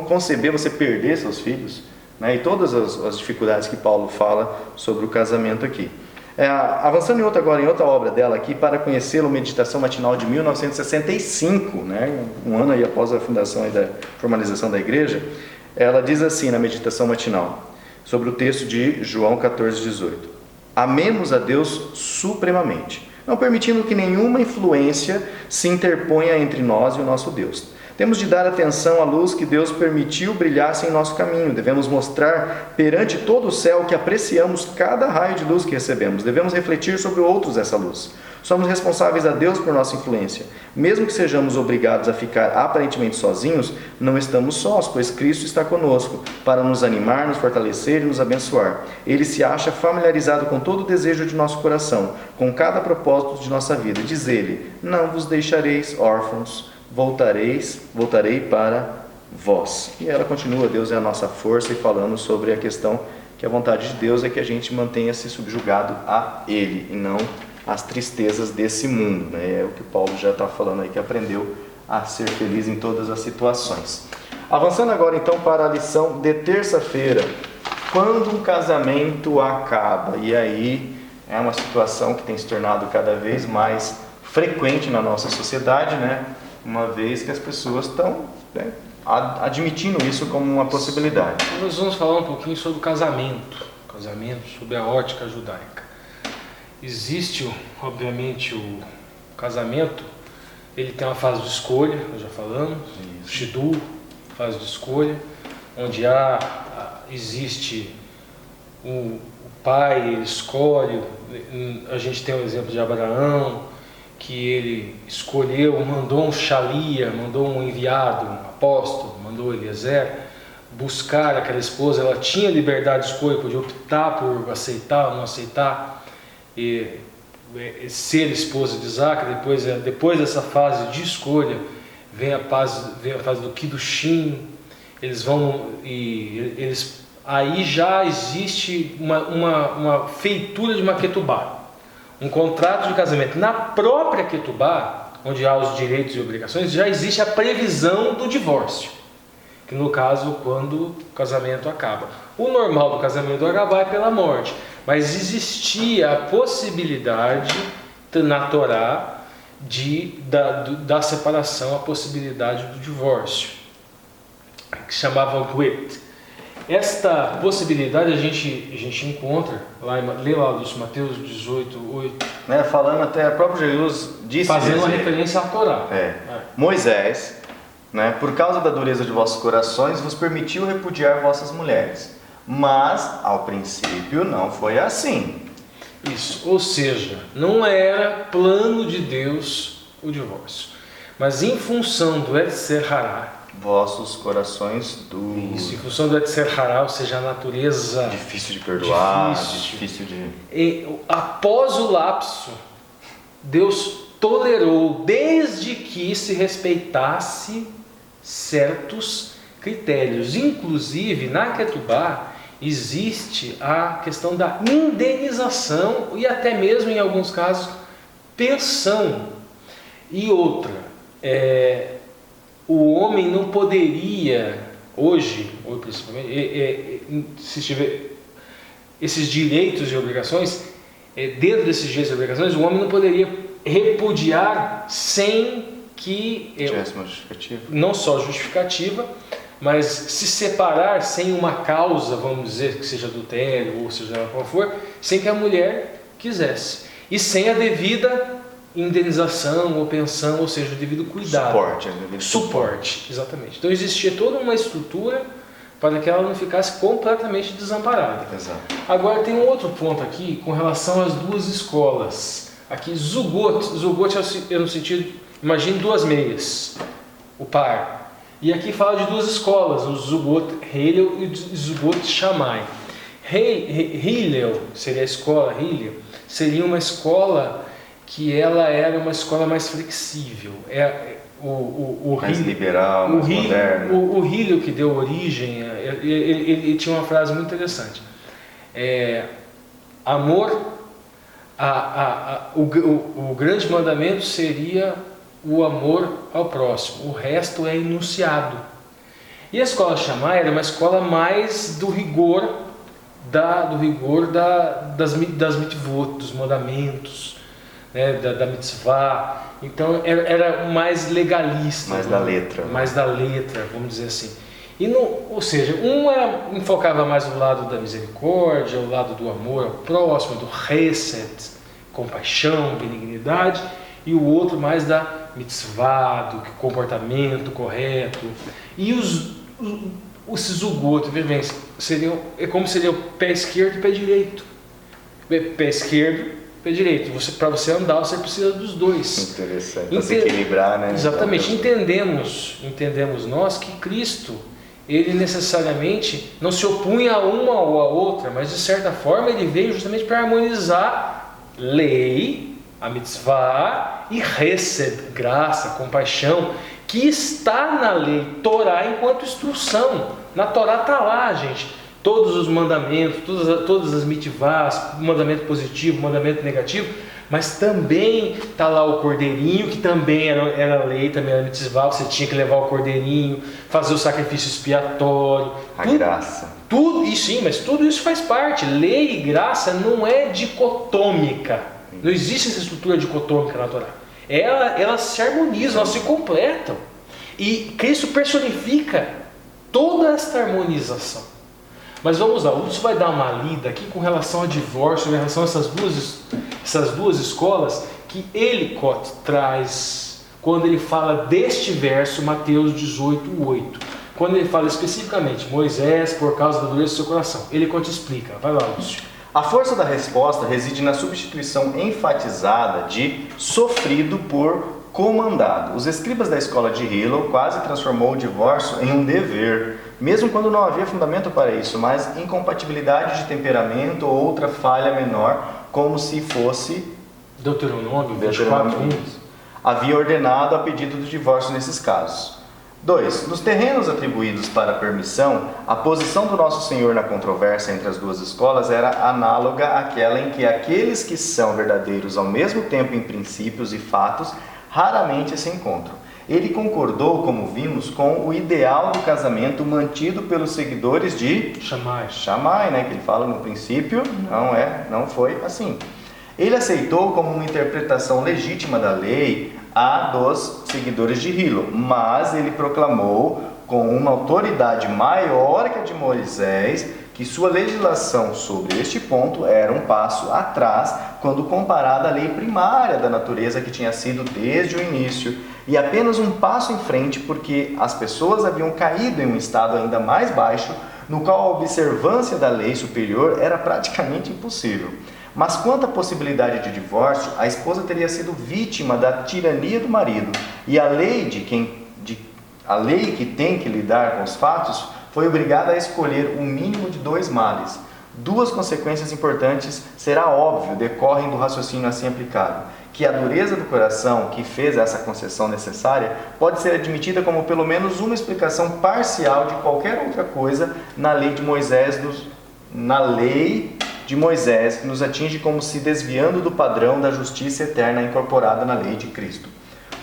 conceber você perder seus filhos, né, e todas as dificuldades que Paulo fala sobre o casamento aqui. Avançando em outra obra dela aqui, Para Conhecê-lo, Meditação Matinal de 1965, né, um ano aí após a fundação e da formalização da igreja, ela diz assim na Meditação Matinal, sobre o texto de João 14:18: amemos a Deus supremamente, não permitindo que nenhuma influência se interponha entre nós e o nosso Deus. Temos de dar atenção à luz que Deus permitiu brilhasse em nosso caminho. Devemos mostrar perante todo o céu que apreciamos cada raio de luz que recebemos. Devemos refletir sobre outros essa luz. Somos responsáveis a Deus por nossa influência. Mesmo que sejamos obrigados a ficar aparentemente sozinhos, não estamos sós, pois Cristo está conosco para nos animar, nos fortalecer e nos abençoar. Ele se acha familiarizado com todo o desejo de nosso coração, com cada propósito de nossa vida. Diz ele: não vos deixareis órfãos, voltarei para vós. E ela continua, Deus é a nossa força, e falando sobre a questão que a vontade de Deus é que a gente mantenha-se subjugado a Ele, e não às tristezas desse mundo, né? É o que Paulo já está falando aí, que aprendeu a ser feliz em todas as situações. Avançando agora então para a lição de terça-feira, quando um casamento acaba, e aí é uma situação que tem se tornado cada vez mais frequente na nossa sociedade, né? Uma vez que as pessoas estão, né, admitindo isso como uma possibilidade. Nós vamos falar um pouquinho sobre o casamento, sobre a ótica judaica. Existe, obviamente, o casamento, ele tem uma fase de escolha, nós já falamos, o shidduch, fase de escolha, onde existe o pai, ele escolhe, a gente tem o exemplo de Abraão, que ele escolheu, mandou um shalia, mandou um enviado, um apóstolo, mandou Eliezer buscar aquela esposa. Ela tinha liberdade de escolha, podia optar por aceitar ou não aceitar e ser esposa de Isaac. Depois dessa fase de escolha vem a fase do Kiddushin. Aí já existe uma feitura de uma ketubá, um contrato de casamento. Na própria ketubá, onde há os direitos e obrigações, já existe a previsão do divórcio, que no caso, quando o casamento acaba. O normal do casamento acabar é pela morte, mas existia a possibilidade na Torá da separação, a possibilidade do divórcio, que chamavam Guet. Esta possibilidade a gente encontra, lê lá dos Mateus 18, 8. Né, falando até, o próprio Jesus disse... Fazendo uma referência à Torá. Moisés, né, por causa da dureza de vossos corações, vos permitiu repudiar vossas mulheres. Mas, ao princípio, não foi assim. Isso, ou seja, não era plano de Deus o divórcio. Mas em função do Etzer Hará, vossos corações duros. Isso, em função do Etzer Hará, ou seja, a natureza... Difícil de perdoar, difícil de... E, após o lapso, Deus tolerou, desde que se respeitasse certos critérios. Inclusive, na Ketubá, existe a questão da indenização e até mesmo, em alguns casos, pensão. E outra, o homem não poderia, hoje principalmente, se tiver esses direitos e obrigações, dentro desses direitos e obrigações, o homem não poderia repudiar sem que tivesse uma justificativa. Não só justificativa, mas se separar sem uma causa, vamos dizer, que seja adultério ou seja qual for, sem que a mulher quisesse. E sem a devida indenização ou pensão, ou seja, o devido cuidado. Suporte, exatamente. Então existia toda uma estrutura para que ela não ficasse completamente desamparada. Exato. Agora tem um outro ponto aqui com relação às duas escolas. Aqui, Zugot é no sentido, imagine duas meias, o par. E aqui fala de duas escolas, o Zugot Hillel e o Zugot Shammai. Hillel seria a escola, Hillel seria uma escola que ela era uma escola mais flexível, mais liberal, mais moderna. O Hillel que deu origem, ele tinha uma frase muito interessante. Amor, o grande mandamento seria o amor ao próximo, o resto é enunciado. E a escola Shammai era uma escola mais do rigor das mitzvot, dos mandamentos, né, da mitzvah. Então era mais legalista, mais da letra, vamos dizer assim. Ou seja, enfocava mais o lado da misericórdia, o lado do amor ao próximo, do chesed, compaixão, benignidade, e o outro mais da mitzvah, do comportamento correto. E o Zugot, é como seria o pé esquerdo e pé direito. Pé esquerdo, pé direito. Para você andar, você precisa dos dois. Interessante, para se equilibrar, né? Exatamente. Entendemos nós que Cristo, ele necessariamente não se opunha a uma ou a outra, mas de certa forma ele veio justamente para harmonizar lei, a mitzvah, e chesed, graça, compaixão, que está na lei Torá enquanto instrução. Na Torá está lá, gente, todos os mandamentos, todas as mitzvahs, mandamento positivo, mandamento negativo, mas também está lá o cordeirinho, que também era lei, também era mitzvah, você tinha que levar o cordeirinho, fazer o sacrifício expiatório. Graça. Mas tudo isso faz parte. Lei e graça não é dicotômica. Não existe essa estrutura dicotômica na Torá. Elas se harmonizam, elas se completam. E Cristo personifica toda esta harmonização. Mas vamos lá, o Lúcio vai dar uma lida aqui com relação ao divórcio, com relação a essas duas escolas que Ellicott traz quando ele fala deste verso, Mateus 18:8. Quando ele fala especificamente, Moisés, por causa da dureza do seu coração. Ellicott explica, vai lá, Lúcio. A força da resposta reside na substituição enfatizada de sofrido por comandado. Os escribas da escola de Hillel quase transformou o divórcio em um dever, mesmo quando não havia fundamento para isso, mas incompatibilidade de temperamento ou outra falha menor, como se fosse Deuteronômio 24:1. havia ordenado a pedido do divórcio nesses casos. 2. Nos terrenos atribuídos para permissão, a posição do Nosso Senhor na controvérsia entre as duas escolas era análoga àquela em que aqueles que são verdadeiros ao mesmo tempo em princípios e fatos raramente se encontram. Ele concordou, como vimos, com o ideal do casamento mantido pelos seguidores de Shammai, né, que ele fala no princípio, não foi assim. Ele aceitou como uma interpretação legítima da lei a dos seguidores de Hilo, mas ele proclamou com uma autoridade maior que a de Moisés que sua legislação sobre este ponto era um passo atrás quando comparada à lei primária da natureza que tinha sido desde o início, e apenas um passo em frente porque as pessoas haviam caído em um estado ainda mais baixo, no qual a observância da lei superior era praticamente impossível. Mas quanto à possibilidade de divórcio, a esposa teria sido vítima da tirania do marido, e a lei que tem que lidar com os fatos foi obrigada a escolher o mínimo de 2 males. 2 consequências importantes, será óbvio, decorrem do raciocínio assim aplicado: que a dureza do coração que fez essa concessão necessária pode ser admitida como pelo menos uma explicação parcial de qualquer outra coisa na lei de Moisés, que nos atinge como se desviando do padrão da justiça eterna incorporada na lei de Cristo,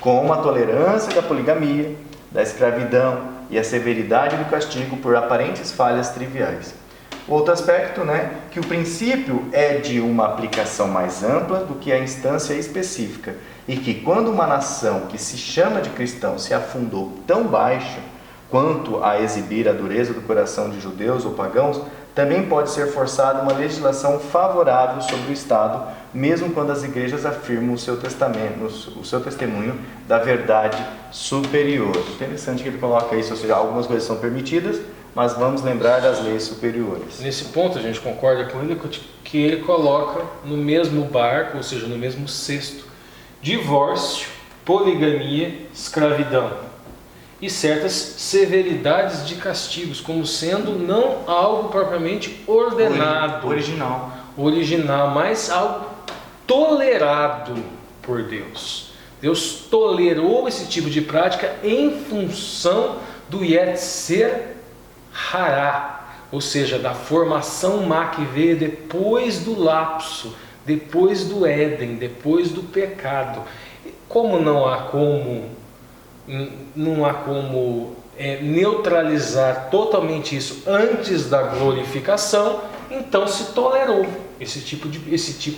como a tolerância da poligamia, da escravidão e a severidade do castigo por aparentes falhas triviais. Outro aspecto, que o princípio é de uma aplicação mais ampla do que a instância específica, e que quando uma nação que se chama de cristão se afundou tão baixo quanto a exibir a dureza do coração de judeus ou pagãos, também pode ser forçada uma legislação favorável sobre o Estado, mesmo quando as igrejas afirmam o seu testemunho da verdade superior. Interessante que ele coloca isso, ou seja, algumas coisas são permitidas, mas vamos lembrar das leis superiores. Nesse ponto a gente concorda com ele que ele coloca no mesmo barco, ou seja, no mesmo cesto, divórcio, poligamia, escravidão e certas severidades de castigos, como sendo não algo propriamente ordenado, original, mas algo tolerado por Deus. Deus tolerou esse tipo de prática em função do Yetzer Hará, ou seja, da formação má que veio depois do lapso, depois do Éden, depois do pecado. Como não há como neutralizar totalmente isso antes da glorificação, então se tolerou esse tipo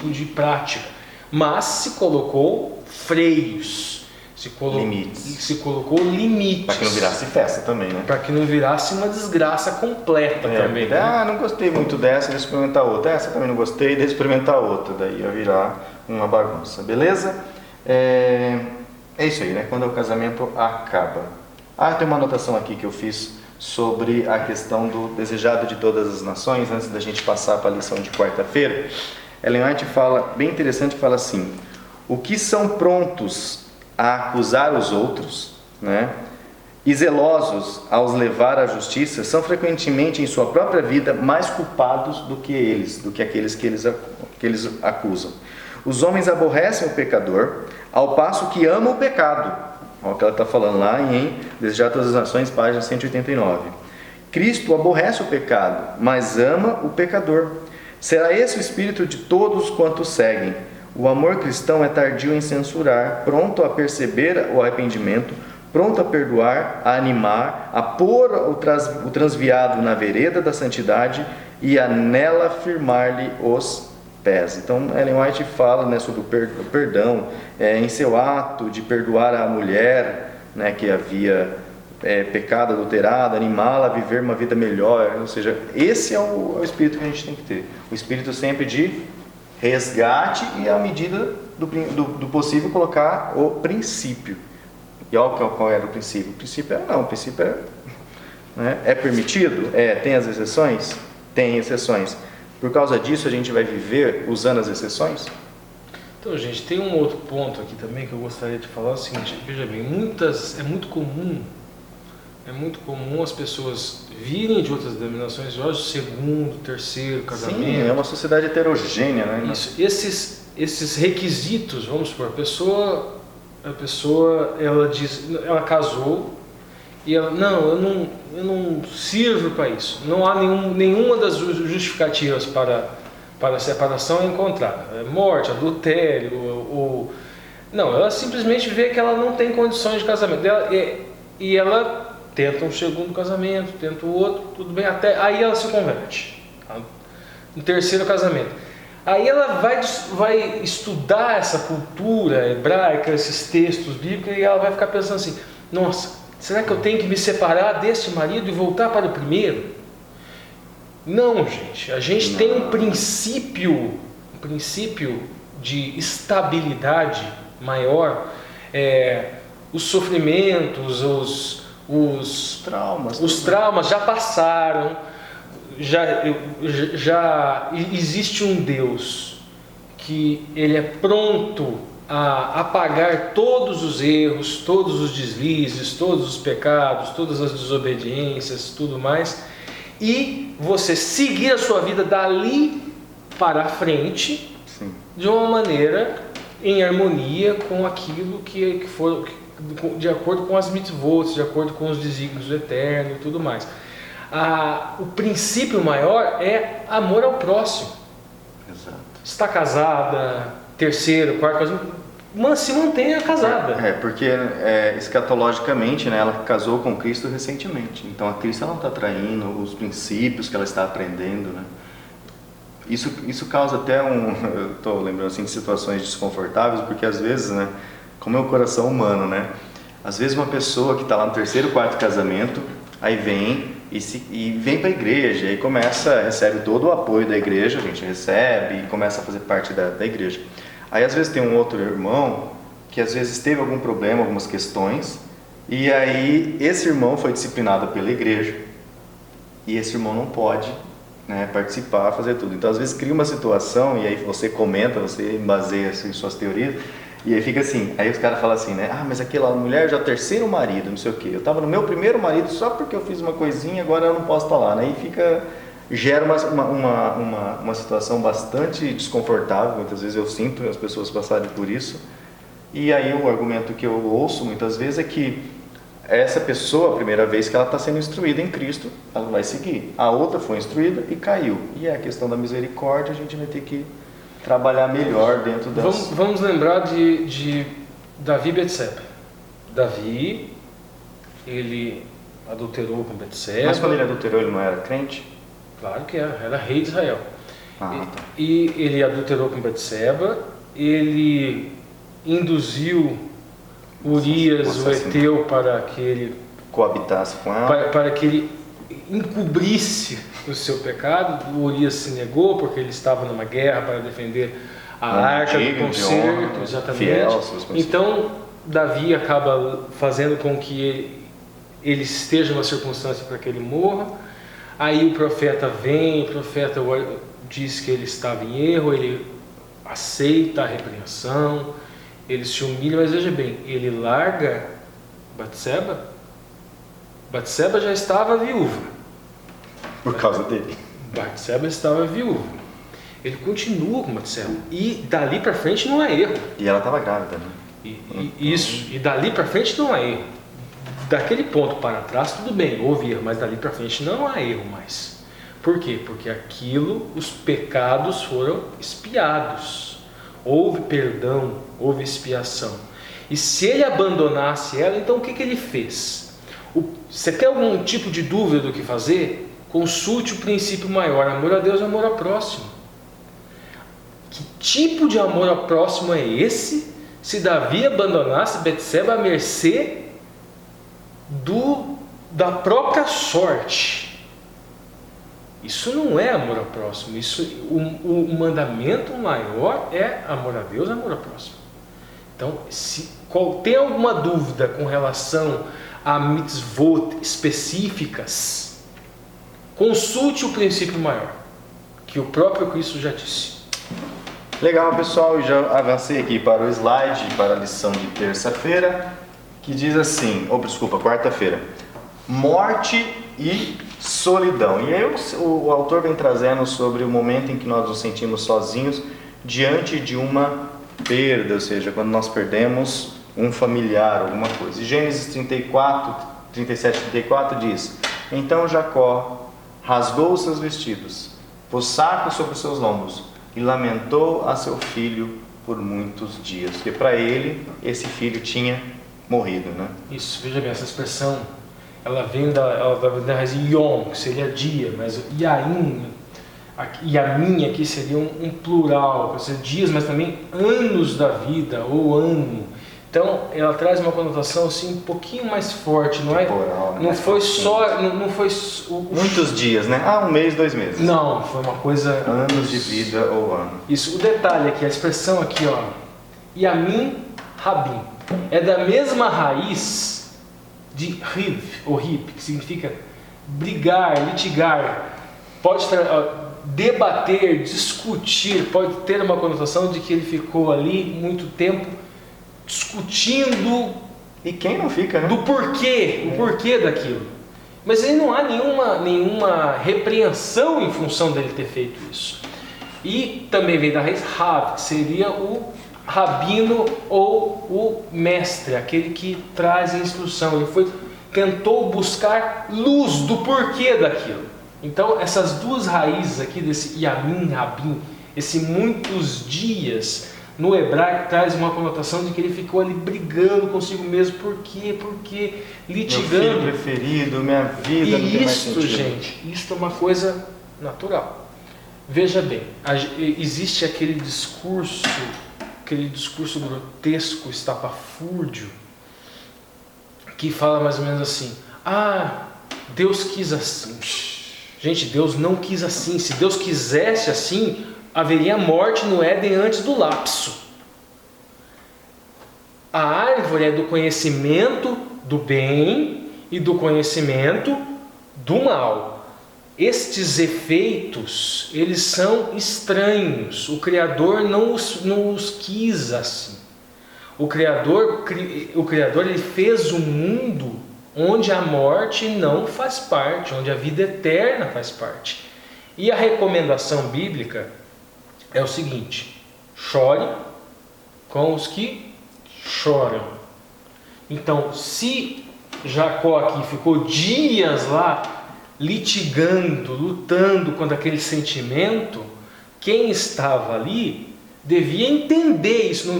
de prática, mas se colocou freios, se colocou limites. Para que não virasse festa também, Para que não virasse uma desgraça completa também. Não gostei muito dessa, deixa eu experimentar outra. Essa também não gostei, deixa eu experimentar outra. Daí ia virar uma bagunça, beleza? É isso aí, quando o casamento acaba. Tem uma anotação aqui que eu fiz sobre a questão do desejado de todas as nações, antes da gente passar para a lição de quarta-feira. Ellen White fala, bem interessante, fala assim: o que são prontos a acusar os outros, e zelosos a os levar à justiça, são frequentemente em sua própria vida mais culpados do que aqueles que eles acusam. Os homens aborrecem o pecador, ao passo que amam o pecado. Olha o que ela está falando lá em Desejar Todas as Nações, página 189. Cristo aborrece o pecado, mas ama o pecador. Será esse o espírito de todos quantos seguem. O amor cristão é tardio em censurar, pronto a perceber o arrependimento, pronto a perdoar, a animar, a pôr o transviado na vereda da santidade e a nela firmar-lhe os pés. Então, Ellen White fala sobre o perdão em seu ato de perdoar a mulher que havia pecado, adulterado, animá-la a viver uma vida melhor. Ou seja, esse é o espírito que a gente tem que ter. O espírito sempre de resgate e, à medida do possível, colocar o princípio. E olha qual era o princípio. O princípio é permitido? Tem as exceções? Tem exceções. Por causa disso, a gente vai viver usando as exceções? Então, gente, tem um outro ponto aqui também que eu gostaria de falar, o seguinte: veja bem, é muito comum as pessoas virem de outras denominações, segundo, terceiro casamento. Sim, é uma sociedade heterogênea, Isso, esses requisitos, vamos supor, a pessoa ela diz, ela casou e ela, eu não sirvo para isso. Não há nenhuma das justificativas para a separação encontrada. Morte, adultério, não, ela simplesmente vê que ela não tem condições de casamento. E ela tenta um segundo casamento, tenta o outro, tudo bem, até aí ela se converte. No terceiro casamento. Aí ela vai estudar essa cultura hebraica, esses textos bíblicos, e ela vai ficar pensando assim: nossa, será que eu tenho que me separar deste marido e voltar para o primeiro? Não, gente. A gente tem um princípio de estabilidade maior. Os sofrimentos, os traumas já passaram. Já existe um Deus que Ele é pronto a apagar todos os erros, todos os deslizes, todos os pecados, todas as desobediências, tudo mais, e você seguir a sua vida dali para frente. Sim. De uma maneira em harmonia com aquilo que for, de acordo com as mitzvot, de acordo com os desígnios do Eterno e tudo mais. O princípio maior é amor ao próximo. Exato. Está casada, terceiro, quarto casamento, se mantenha casada. Porque escatologicamente, né, ela casou com Cristo recentemente. Então a Cristo não está traindo os princípios que ela está aprendendo, né? Isso causa até eu estou lembrando assim de situações desconfortáveis, porque às vezes, né, como é o coração humano, né? Às vezes uma pessoa que está lá no terceiro, quarto casamento, aí vem e vem para a igreja, e recebe todo o apoio da igreja, a gente recebe e começa a fazer parte da igreja. Aí às vezes tem um outro irmão que às vezes teve algum problema, algumas questões, e aí esse irmão foi disciplinado pela igreja, e esse irmão não pode, né, participar, fazer tudo. Então às vezes cria uma situação, e aí você comenta, você baseia assim, suas teorias, e aí fica assim, aí os caras falam assim, né? Mas aquela mulher já é o terceiro marido, não sei o quê. Eu estava no meu primeiro marido só porque eu fiz uma coisinha, agora eu não posso estar lá, né? E gera uma situação bastante desconfortável. Muitas vezes eu sinto as pessoas passarem por isso. E aí o argumento que eu ouço muitas vezes é que essa pessoa, a primeira vez que ela está sendo instruída em Cristo, ela vai seguir. A outra foi instruída e caiu. E é a questão da misericórdia, a gente vai ter que trabalhar melhor dentro das... Vamos lembrar de Davi e Betseba. Davi, ele adulterou com Betseba. Mas quando ele adulterou, ele não era crente? Claro que era rei de Israel. Tá. E ele adulterou com Betseba, ele induziu Urias, o Eteu, para que ele coabitasse com ela, para que ele encobrisse o seu pecado. O Urias se negou porque ele estava numa guerra para defender a arca do concerto, exatamente. Então Davi acaba fazendo com que ele esteja numa circunstância para que ele morra. Aí o profeta vem, o profeta diz que ele estava em erro, ele aceita a repreensão, ele se humilha, mas veja bem, ele larga Batseba. Batseba já estava viúva. Por causa dele. Batseba estava viúva. Ele continua com Batseba. E dali para frente não há erro. E ela estava grávida, né? Isso. E dali para frente não há erro. Daquele ponto para trás tudo bem, houve erro, mas dali para frente não há erro mais. Por quê? Porque os pecados foram expiados. Houve perdão, houve expiação. E se ele abandonasse ela, então o que ele fez? Você tem algum tipo de dúvida do que fazer? Consulte o princípio maior: amor a Deus e amor ao próximo. Que tipo de amor ao próximo é esse, se Davi abandonasse Betseba à mercê da própria sorte? Isso não é amor ao próximo. O mandamento maior é amor a Deus e amor ao próximo. Então, se tem alguma dúvida com relação a mitzvot específicas, consulte o princípio maior, que o próprio Cristo já disse. Legal, pessoal, eu já avancei aqui para o slide, para a lição de terça-feira, que diz assim, quarta-feira: morte e solidão. E aí o autor vem trazendo sobre o momento em que nós nos sentimos sozinhos diante de uma perda, ou seja, quando nós perdemos um familiar, alguma coisa. E Gênesis 37, 34 diz: então Jacó rasgou os seus vestidos, pôs saco sobre os seus lombos e lamentou a seu filho por muitos dias, porque para ele esse filho tinha morrido, né? Isso, veja bem, essa expressão ela vem da raiz Yom, que seria dia, mas Yain, e a minha aqui seria um plural, ou seja, dias, mas também anos da vida, ou ano. Então, ela traz uma conotação assim um pouquinho mais forte, não é? Temporal, né? Não foi só, não foi Muitos dias, né? Ah, 1 mês, 2 meses. Não, foi uma coisa. Anos de vida ou ano. Isso. O detalhe aqui, a expressão aqui, ó, Yamin Rabin, é da mesma raiz de Riv, ou Rip, que significa brigar, litigar, pode debater, discutir, pode ter uma conotação de que ele ficou ali muito tempo discutindo. E quem não fica, né? Do porquê, o porquê daquilo. Mas aí não há nenhuma repreensão em função dele ter feito isso. E também vem da raiz Rav, que seria o rabino ou o mestre, aquele que traz a instrução. Ele tentou buscar luz do porquê daquilo. Então essas duas raízes aqui desse Yamin Rabin, esse muitos dias, no hebraico traz uma conotação de que ele ficou ali brigando consigo mesmo. Por quê? Porque litigando. Meu filho preferido, minha vida, não tem mais Isto, sentido. gente, isto é uma coisa natural. Veja bem, existe aquele discurso grotesco, estapafúrdio, que fala mais ou menos assim: ah, Deus quis assim. Gente, Deus não quis assim. Se Deus quisesse assim, haveria morte no Éden antes do lapso. A árvore é do conhecimento do bem e do conhecimento do mal. Estes efeitos, eles são estranhos. O Criador não os quis assim. O Criador ele fez um mundo onde a morte não faz parte, onde a vida eterna faz parte. E a recomendação bíblica é o seguinte: chore com os que choram. Então, se Jacó aqui ficou dias lá litigando, lutando contra aquele sentimento, quem estava ali devia entender isso, não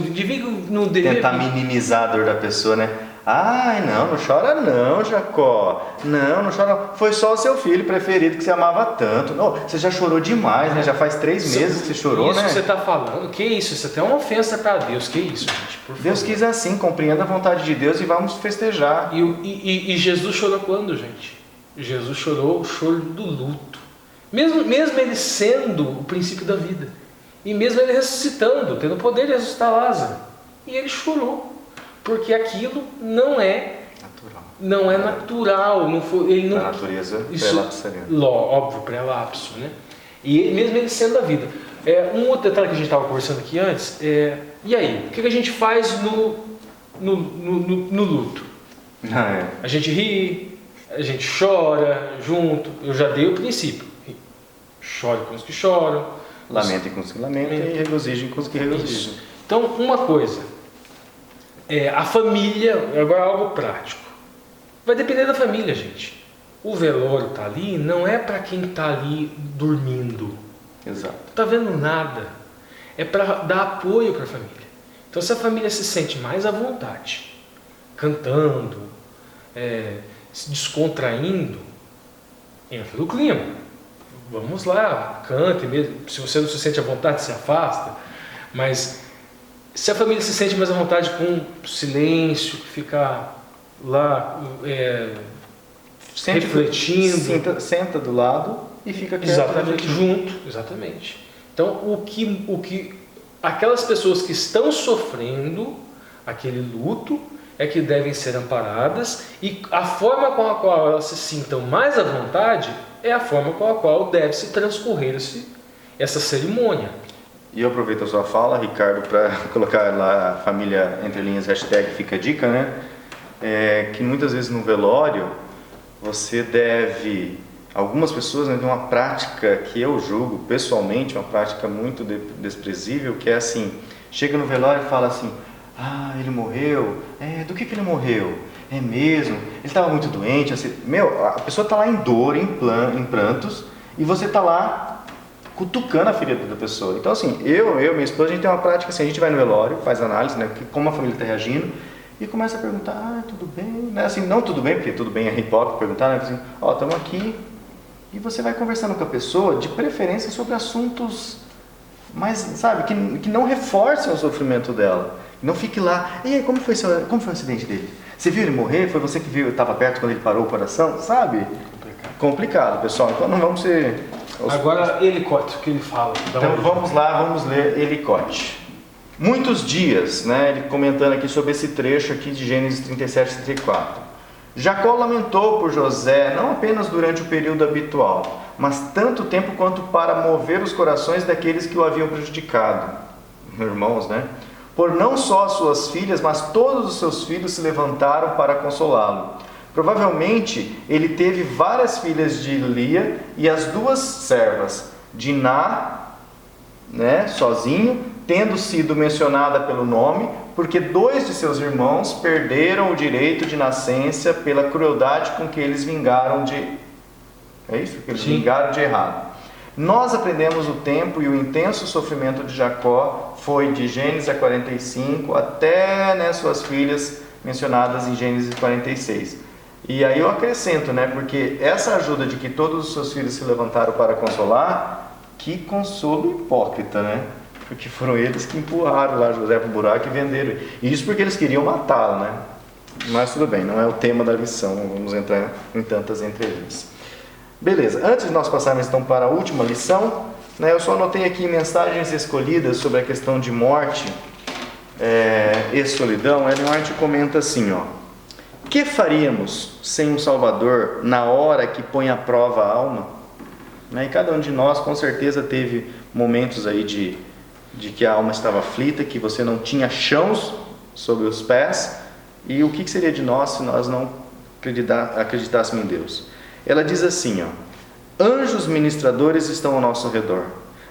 devia tentar minimizar a dor da pessoa, né? Ai, não chora não, Jacó. Não chora. Foi só o seu filho preferido que você amava tanto. Não, você já chorou demais, né? Já faz 3 meses que você chorou, isso, né? Isso que você está falando, que isso? Isso até é uma ofensa para Deus. Que isso, gente? Por favor. Deus quis assim, compreenda a vontade de Deus e vamos festejar. E Jesus chorou quando, gente? Jesus chorou o choro do luto. Mesmo ele sendo o princípio da vida. E mesmo ele ressuscitando, tendo o poder de ressuscitar Lázaro. E ele chorou. Porque aquilo não é natural. Não foi, ele não, a natureza pré-lapsariana. Óbvio, pré-lapso, né? E mesmo ele sendo a vida. Um outro detalhe que a gente estava conversando aqui antes e aí? O que a gente faz no luto? A gente ri, a gente chora junto. Eu já dei o princípio: chore com os que choram, lamentem com os que lamentam e regozijem com os que regozijam. Isso. Então, uma coisa, a família, agora é algo prático, vai depender da família, gente. O velório está ali, não é para quem está ali dormindo. Exato. Não está vendo nada. É para dar apoio para a família. Então, se a família se sente mais à vontade, cantando, se descontraindo, entra no clima. Vamos lá, cante mesmo. Se você não se sente à vontade, se afasta. Mas se a família se sente mais à vontade com silêncio, ficar lá refletindo, senta do lado e fica quieto. Exatamente, junto, exatamente. Então, o que aquelas pessoas que estão sofrendo aquele luto é que devem ser amparadas, e a forma com a qual elas se sintam mais à vontade é a forma com a qual deve se transcorrer essa cerimônia. E eu aproveito a sua fala, Ricardo, para colocar lá a família entre linhas, hashtag fica a dica, né? Que muitas vezes no velório você deve, algumas pessoas, né, têm uma prática que eu julgo pessoalmente, uma prática muito desprezível, que é assim: chega no velório e fala assim: ah, ele morreu, do que ele morreu? É mesmo? Ele estava muito doente, assim, a pessoa está lá em dor, em prantos, e você está lá cutucando a ferida da pessoa. Então assim, eu e minha esposa, a gente tem uma prática assim: a gente vai no velório, faz análise, né, como a família está reagindo, e começa a perguntar: tudo bem? Né? Assim, não tudo bem, porque tudo bem é hipócrita perguntar, né? Assim, estamos aqui, e você vai conversando com a pessoa, de preferência sobre assuntos mais, sabe, que não reforcem o sofrimento dela. Não fique lá, e aí, como foi o acidente dele? Você viu ele morrer? Foi você que viu, estava perto quando ele parou o coração? Sabe? Complicado, pessoal. Então não vamos ser... Agora, Elicote, o que ele fala? Então vamos lá, vamos ler Elicote. Muitos dias, né, ele comentando aqui sobre esse trecho aqui de Gênesis 37 e 34. Jacó lamentou por José, não apenas durante o período habitual, mas tanto tempo quanto para mover os corações daqueles que o haviam prejudicado. Irmãos, né? Por não só as suas filhas, mas todos os seus filhos se levantaram para consolá-lo. Provavelmente, ele teve várias filhas de Lia e as 2 servas, Diná, né, sozinho, tendo sido mencionada pelo nome, porque 2 de seus irmãos perderam o direito de nascença pela crueldade com que eles vingaram de... É isso? Que eles vingaram de errado. Nós aprendemos o tempo e o intenso sofrimento de Jacó foi de Gênesis 45 até, né, suas filhas mencionadas em Gênesis 46. E aí eu acrescento, né, porque essa ajuda de que todos os seus filhos se levantaram para consolar, que consolo hipócrita, né? Porque foram eles que empurraram lá José para o buraco e venderam. E isso porque eles queriam matá-lo, né? Mas tudo bem, não é o tema da lição, não vamos entrar em tantas entrelinhas. Beleza, antes de nós passarmos então para a última lição, né, eu só anotei aqui mensagens escolhidas sobre a questão de morte e solidão. Ellen White comenta assim, ó: que faríamos sem um Salvador na hora que põe à prova a alma? Né, e cada um de nós com certeza teve momentos aí de que a alma estava aflita, que você não tinha chãos sobre os pés, e o que seria de nós se nós não acreditássemos em Deus? Ela diz assim, ó: anjos ministradores estão ao nosso redor,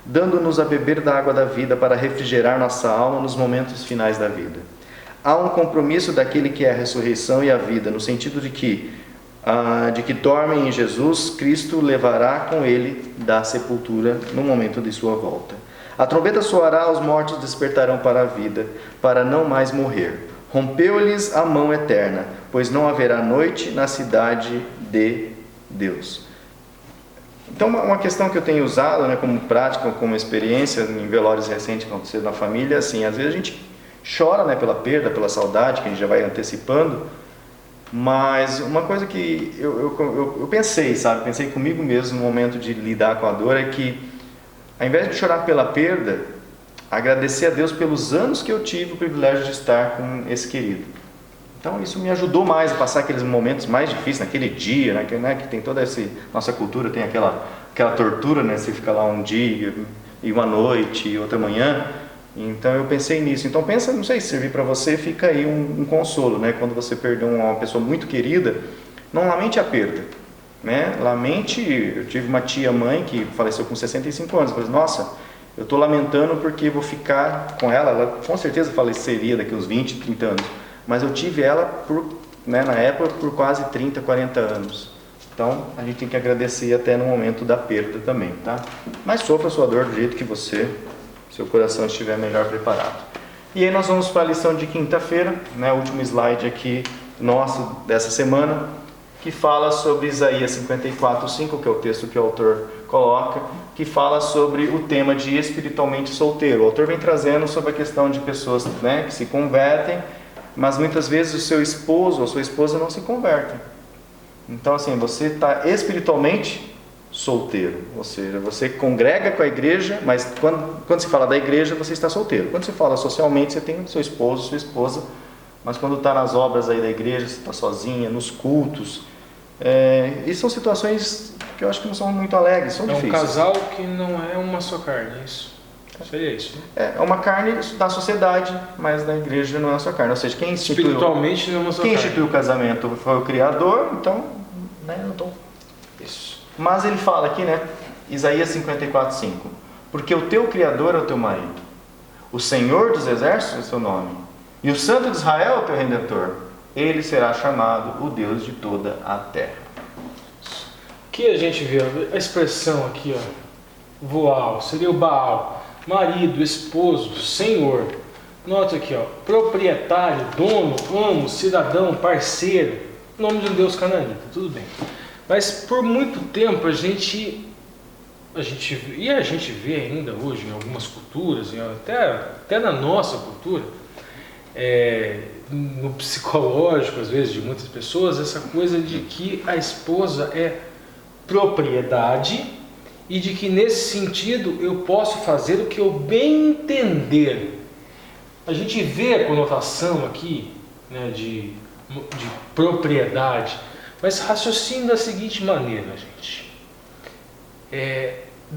dando-nos a beber da água da vida para refrigerar nossa alma nos momentos finais da vida. Há um compromisso daquele que é a ressurreição e a vida, no sentido de que dormem em Jesus, Cristo levará com ele da sepultura no momento de sua volta. A trombeta soará, os mortos despertarão para a vida, para não mais morrer. Rompeu-lhes a mão eterna, pois não haverá noite na cidade de Deus. Então, uma questão que eu tenho usado, né, como prática, como experiência em velórios recentes que aconteceram na família, assim, às vezes a gente chora, né, pela perda, pela saudade, que a gente já vai antecipando, mas uma coisa que eu pensei, sabe, pensei comigo mesmo no momento de lidar com a dor, é que ao invés de chorar pela perda, agradecer a Deus pelos anos que eu tive o privilégio de estar com esse querido. Então isso me ajudou mais a passar aqueles momentos mais difíceis naquele dia, né, que tem toda essa nossa cultura, tem aquela tortura, né, você fica lá um dia e uma noite e outra manhã. Então eu pensei nisso. Então pensa, não sei se servir para você, fica aí um consolo, né, quando você perdeu uma pessoa muito querida, não lamente a perda, né, lamente. Eu tive uma tia-mãe que faleceu com 65 anos, eu falei, nossa, eu estou lamentando porque vou ficar com ela com certeza faleceria daqui uns 20, 30 anos, mas eu tive ela na época por quase 30, 40 anos. Então a gente tem que agradecer até no momento da perda também, tá? Mas sofra a sua dor do jeito que seu coração estiver melhor preparado. E aí nós vamos para a lição de quinta-feira, né, o último slide aqui nosso dessa semana, que fala sobre Isaías 54:5, que é o texto que o autor coloca, que fala sobre o tema de espiritualmente solteiro. O autor vem trazendo sobre a questão de pessoas, né, que se convertem, mas muitas vezes o seu esposo ou sua esposa não se convertem. Então assim, você está espiritualmente solteiro, ou seja, você congrega com a igreja, mas quando se fala da igreja, você está solteiro. Quando se fala socialmente, você tem seu esposo, sua esposa, mas quando está nas obras aí da igreja, você está sozinha, nos cultos, e são situações que eu acho que não são muito alegres, são difíceis. É um casal que não é uma só carne, isso? Seria isso, né? É uma carne da sociedade, mas da igreja não é uma só carne, ou seja, quem instituiu, espiritualmente não é uma só carne. Quem instituiu o casamento foi o Criador, então, né, não estou... Isso. Mas ele fala aqui, né, Isaías 54:5, porque o teu Criador é o teu marido, o Senhor dos exércitos é o seu nome, e o Santo de Israel é o teu Redentor, ele será chamado o Deus de toda a terra. Aqui a gente vê a expressão aqui, ó, voal, seria o Baal, marido, esposo, senhor. Nota aqui, ó, proprietário, dono, amo, cidadão, parceiro, nome de um Deus cananita, tudo bem. Mas por muito tempo a gente vê ainda hoje em algumas culturas, até na nossa cultura, no psicológico às vezes de muitas pessoas, essa coisa de que a esposa é propriedade e de que nesse sentido eu posso fazer o que eu bem entender. A gente vê a conotação aqui, né, de propriedade, mas raciocine da seguinte maneira, gente.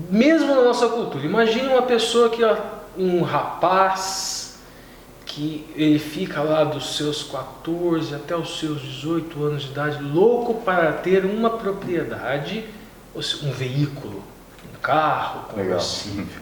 Mesmo na nossa cultura, imagine uma pessoa um rapaz que ele fica lá dos seus 14 até os seus 18 anos de idade, louco para ter uma propriedade, um veículo, um carro conversível.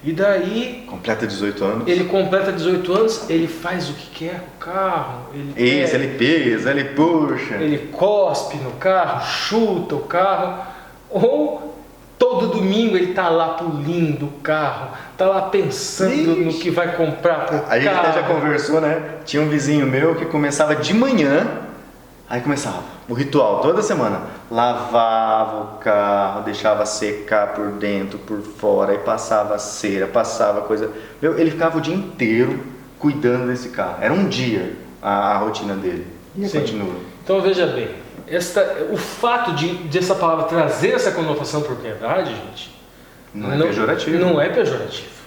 E daí... Completa 18 anos. Ele completa 18 anos, ele faz o que quer com o carro. Ele pesa, ele puxa. Ele cospe no carro, chuta o carro. Ou todo domingo ele está lá polindo o carro, está lá pensando no que vai comprar para o carro. A gente até já conversou, né? Tinha um vizinho meu que começava de manhã, aí começava o ritual toda semana. Lavava o carro, deixava secar por dentro, por fora, aí passava cera, passava coisa. Ele ficava o dia inteiro cuidando desse carro. Era um dia a rotina dele. E continua. Então veja bem, o fato de essa palavra trazer essa conotação propriedade, gente, não é pejorativo. Não é pejorativo.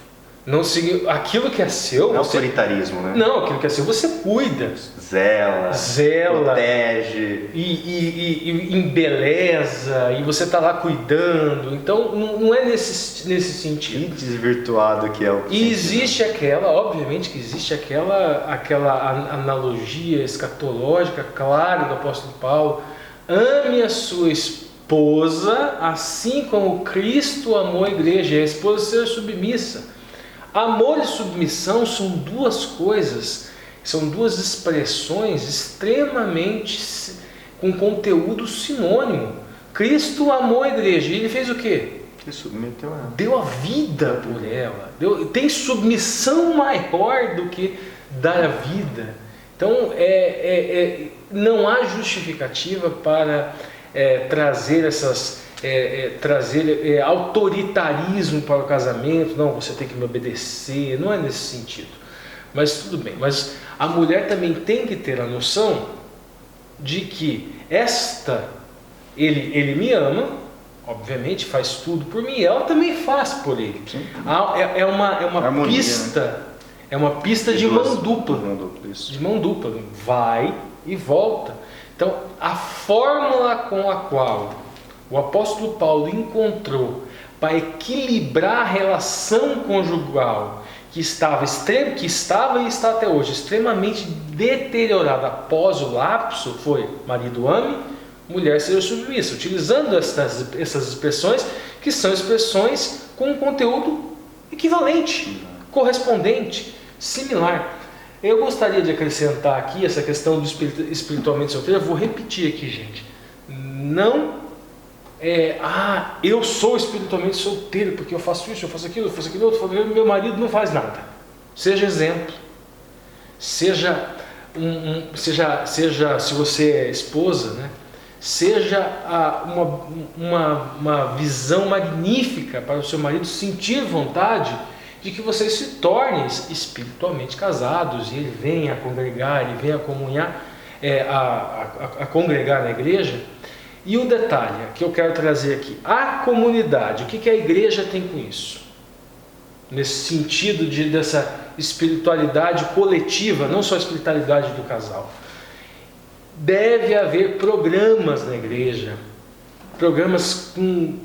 Não aquilo que é seu... Não é autoritarismo, né? Não, aquilo que é seu você cuida. Zela. Protege. E embeleza. E você está lá cuidando. Então, não é nesse sentido. Que desvirtuado que é o E existe obviamente que existe aquela analogia escatológica clara do apóstolo Paulo. Ame a sua esposa assim como Cristo amou a igreja. E a esposa ser submissa. Amor e submissão são duas coisas, são duas expressões extremamente com conteúdo sinônimo. Cristo amou a igreja e ele fez o quê? Ele submeteu ela. Deu a vida por ela. Tem submissão maior do que dar a vida. Então não há justificativa para trazer trazer autoritarismo para o casamento. Não, você tem que me obedecer. Não é nesse sentido. Mas tudo bem. Mas a mulher também tem que ter a noção de que ele me ama, obviamente faz tudo por mim, e ela também faz por ele. É uma harmonia, pista, né? É uma pista de mão dupla. De mão dupla. Vai e volta. Então, a fórmula com a qual o apóstolo Paulo encontrou para equilibrar a relação conjugal que estava e está até hoje extremamente deteriorada após o lapso foi: marido ame, mulher seja submissa, utilizando essas expressões que são expressões com um conteúdo equivalente, correspondente, similar. Eu gostaria de acrescentar aqui essa questão do espiritualmente solteiro. Eu vou repetir aqui, gente. Não eu sou espiritualmente solteiro porque eu faço isso, eu faço aquilo outro, meu marido não faz nada. Seja exemplo. Seja, se você é esposa, né? Seja uma visão magnífica para o seu marido sentir vontade de que vocês se tornem espiritualmente casados e ele venha a congregar, ele venha a comunhar, a congregar na igreja. E o detalhe que eu quero trazer aqui, a comunidade, o que a igreja tem com isso? Nesse sentido dessa espiritualidade coletiva, não só a espiritualidade do casal. Deve haver programas na igreja, programas com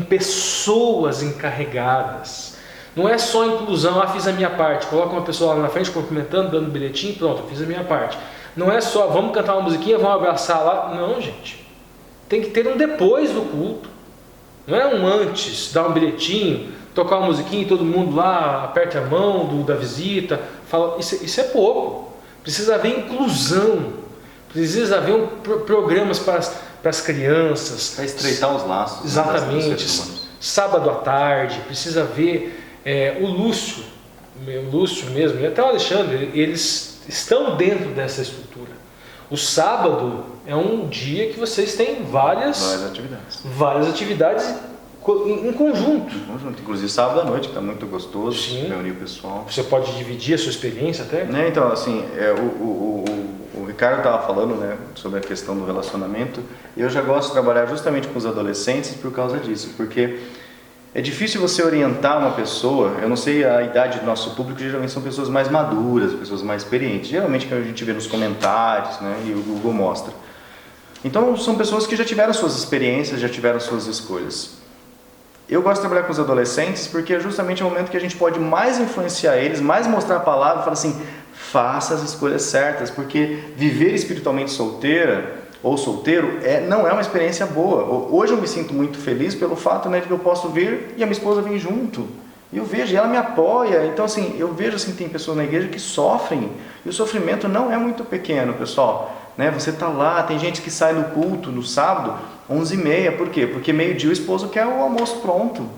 pessoas encarregadas. Não é só inclusão, fiz a minha parte, coloca uma pessoa lá na frente cumprimentando, dando bilhetinho, pronto, fiz a minha parte. Não é só, vamos cantar uma musiquinha, vamos abraçar lá. Não, gente. Tem que ter um depois do culto. Não é um antes, dar um bilhetinho, tocar uma musiquinha e todo mundo lá aperte a mão da visita. Fala, isso é pouco. Precisa haver inclusão. Precisa haver programas para as crianças. Para estreitar os laços. Exatamente. Sábado à tarde. Precisa haver o Lúcio mesmo, e até o Alexandre, eles estão dentro dessa estrutura. O sábado é um dia que vocês têm várias atividades em conjunto. Inclusive sábado à noite, que está muito gostoso, Sim. reunir o pessoal. Você pode dividir a sua experiência até? Né? Então, assim, o Ricardo estava falando, né, sobre a questão do relacionamento, e eu já gosto de trabalhar justamente com os adolescentes por causa disso, porque é difícil você orientar uma pessoa. Eu não sei a idade do nosso público, geralmente são pessoas mais maduras, pessoas mais experientes, geralmente que a gente vê nos comentários, né, e o Google mostra. Então são pessoas que já tiveram suas experiências, já tiveram suas escolhas. Eu gosto de trabalhar com os adolescentes porque é justamente o momento que a gente pode mais influenciar eles, mais mostrar a palavra e falar assim, faça as escolhas certas, porque viver espiritualmente solteira ou solteiro não é uma experiência boa. Hoje eu me sinto muito feliz pelo fato, né, de que eu posso vir e a minha esposa vem junto. E eu vejo, e ela me apoia. Então assim, eu vejo assim, tem pessoas na igreja que sofrem, e o sofrimento não é muito pequeno, pessoal. Né? Você está lá, tem gente que sai do culto no sábado 11h30, por quê? Porque meio-dia o esposo quer o almoço pronto,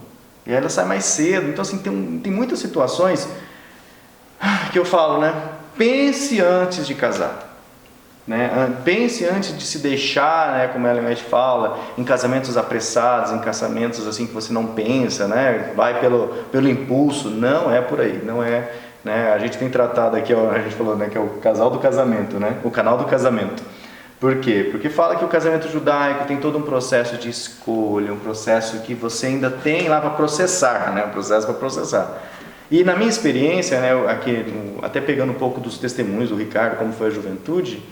e aí ela sai mais cedo. Então assim, tem muitas situações que eu falo, né? Pense antes de casar. Né? Pense antes de se deixar, né, como a Ellen White fala, em casamentos apressados, em casamentos assim que você não pensa, né, vai pelo impulso. Não é por aí, não é, né? A gente tem tratado aqui, a gente falou, né, que é o casal do casamento, né, o canal do casamento. Por quê? Porque fala que o casamento judaico tem todo um processo de escolha, um processo que você ainda tem lá para processar, né, um processo para processar. E na minha experiência, né, aqui, até pegando um pouco dos testemunhos do Ricardo, como foi a juventude,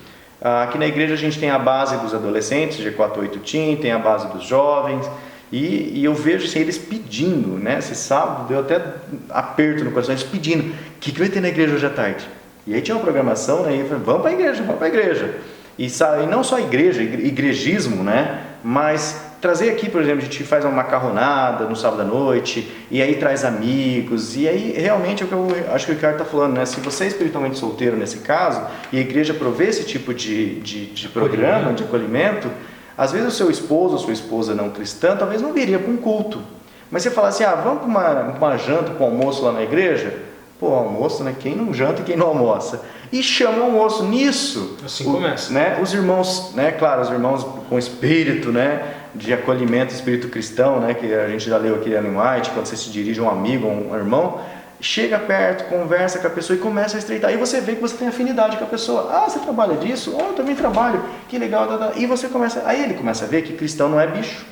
aqui na igreja a gente tem a base dos adolescentes, G48 Team, tem a base dos jovens, e eu vejo assim, eles pedindo, né? Esse sábado deu até aperto no coração, eles pedindo, o que vai ter na igreja hoje à tarde? E aí tinha uma programação, né? E eu falei, vamos para a igreja. E não só a igreja, igrejismo, né? Mas trazer aqui, por exemplo, a gente faz uma macarronada no sábado à noite, e aí traz amigos, e aí realmente é o que eu acho que o Ricardo está falando, né? Se você é espiritualmente solteiro nesse caso, e a igreja provê esse tipo de programa, de acolhimento, às vezes o seu esposo ou sua esposa não cristã, talvez não viria para um culto. Mas você fala assim, vamos para uma janta, para um almoço lá na igreja? Pô, almoço, né? Quem não janta e quem não almoça? E chama o almoço nisso. Assim começa. Né? Os irmãos, né? Claro, os irmãos com espírito, né? De acolhimento, espírito cristão, né? Que a gente já leu aqui Ellen White, quando você se dirige a um amigo, a um irmão, chega perto, conversa com a pessoa e começa a estreitar. E você vê que você tem afinidade com a pessoa. Você trabalha disso? Eu também trabalho. Que legal. E você começa, aí ele começa a ver que cristão não é bicho.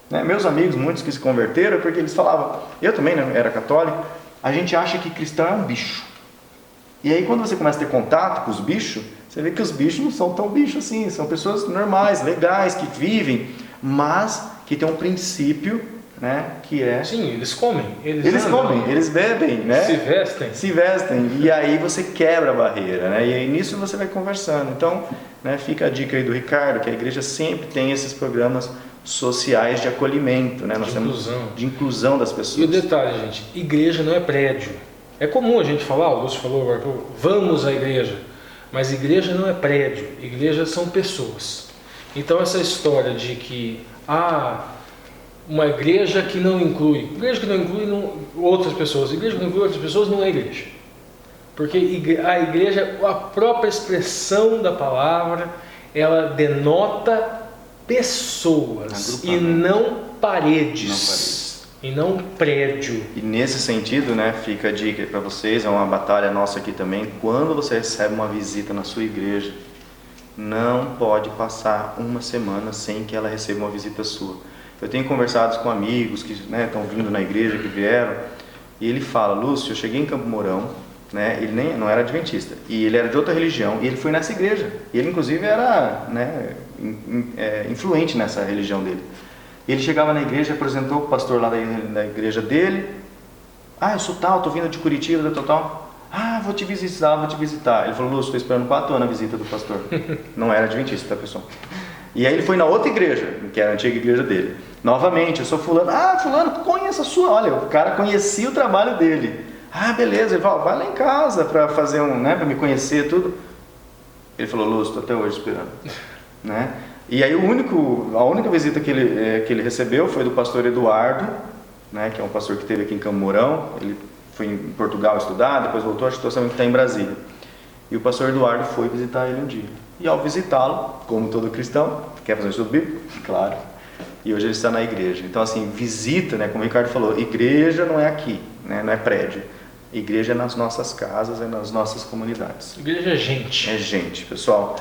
Né? Meus amigos, muitos que se converteram, porque eles falavam, eu também, né, era católico, a gente acha que cristão é um bicho. E aí quando você começa a ter contato com os bichos, você vê que os bichos não são tão bichos assim, são pessoas normais, legais, que vivem, mas que tem um princípio, né, que é... Sim, eles comem. Eles comem, eles bebem, né? Se vestem. E aí você quebra a barreira, né? E aí nisso você vai conversando. Então, né, fica a dica aí do Ricardo, que a igreja sempre tem esses programas sociais de acolhimento, né? De inclusão das pessoas. E o detalhe, gente, igreja não é prédio. É comum a gente falar, o Augusto falou, vamos à igreja. Mas igreja não é prédio, igreja são pessoas. Então essa história de que uma igreja que não inclui outras pessoas, igreja que não inclui outras pessoas não é igreja. Porque a igreja, a própria expressão da palavra, ela denota pessoas e não paredes. E não prédio. E nesse sentido, né, fica a dica para vocês, é uma batalha nossa aqui também. Quando você recebe uma visita na sua igreja, não pode passar uma semana sem que ela receba uma visita sua. Eu tenho conversado com amigos que, né, estão vindo na igreja, que vieram, e ele fala, Lúcio, eu cheguei em Campo Mourão, né, ele não era adventista, e ele era de outra religião, e ele foi nessa igreja. E ele inclusive era, né, influente nessa religião dele. Ele chegava na igreja, apresentou o pastor lá da igreja dele. Eu sou tal, estou vindo de Curitiba, tal. Vou te visitar. Ele falou, Lúcio, estou esperando 4 anos a visita do pastor. Não era adventista, tá, pessoal? E aí ele foi na outra igreja, que era a antiga igreja dele. Novamente, eu sou fulano. Fulano, conheço a sua. Olha, o cara conhecia o trabalho dele. Beleza. Ele falou, vai lá em casa para fazer para me conhecer, tudo. Ele falou, Lúcio, estou até hoje esperando. Né? E aí a única visita que ele recebeu foi do pastor Eduardo, né, que é um pastor que esteve aqui em Campo Mourão. Ele foi em Portugal estudar, depois voltou, acho que está em Brasília. E o pastor Eduardo foi visitar ele um dia. e ao visitá-lo, como todo cristão, quer fazer um estudo bíblico? Claro. E hoje ele está na igreja. Então assim, visita, né, como o Ricardo falou, igreja não é aqui, né, não é prédio. Igreja é nas nossas casas, é nas nossas comunidades. Igreja é gente. É gente, pessoal.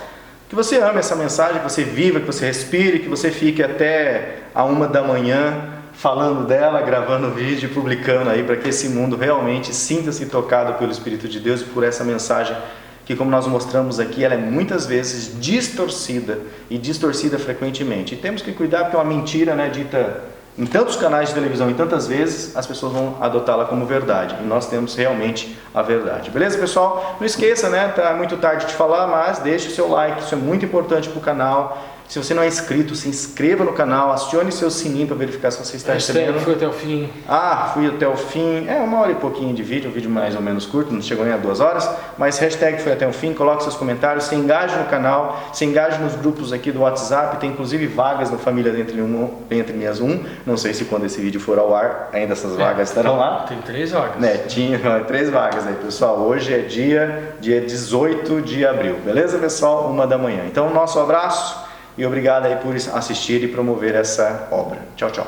Que você ame essa mensagem, que você viva, que você respire, que você fique até a 1 da manhã falando dela, gravando vídeo, publicando aí, para que esse mundo realmente sinta-se tocado pelo Espírito de Deus e por essa mensagem que, como nós mostramos aqui, ela é muitas vezes distorcida e distorcida frequentemente. E temos que cuidar porque é uma mentira, né, dita em tantos canais de televisão e tantas vezes, as pessoas vão adotá-la como verdade. E nós temos realmente a verdade. Beleza, pessoal? Não esqueça, né? Tá muito tarde de falar, mas deixe o seu like, isso é muito importante para o canal. Se você não é inscrito, se inscreva no canal, acione seu sininho para verificar se você está recebendo. Fui até o fim. Fui até o fim. É 1 hora e pouquinho de vídeo, um vídeo mais ou menos curto, não chegou nem a 2 horas. Mas hashtag foi até o fim, coloque seus comentários, se engaje no canal, se engaje nos grupos aqui do WhatsApp, tem inclusive vagas no Família Entre Linhas 1. Não sei se quando esse vídeo for ao ar, ainda essas vagas estarão lá. Tem 3 vagas. Né, tinha 3 vagas aí, pessoal. Hoje é dia 18 de abril. Beleza, pessoal? 1 da manhã. Então, nosso abraço. E obrigado aí por assistir e promover essa obra. Tchau, tchau.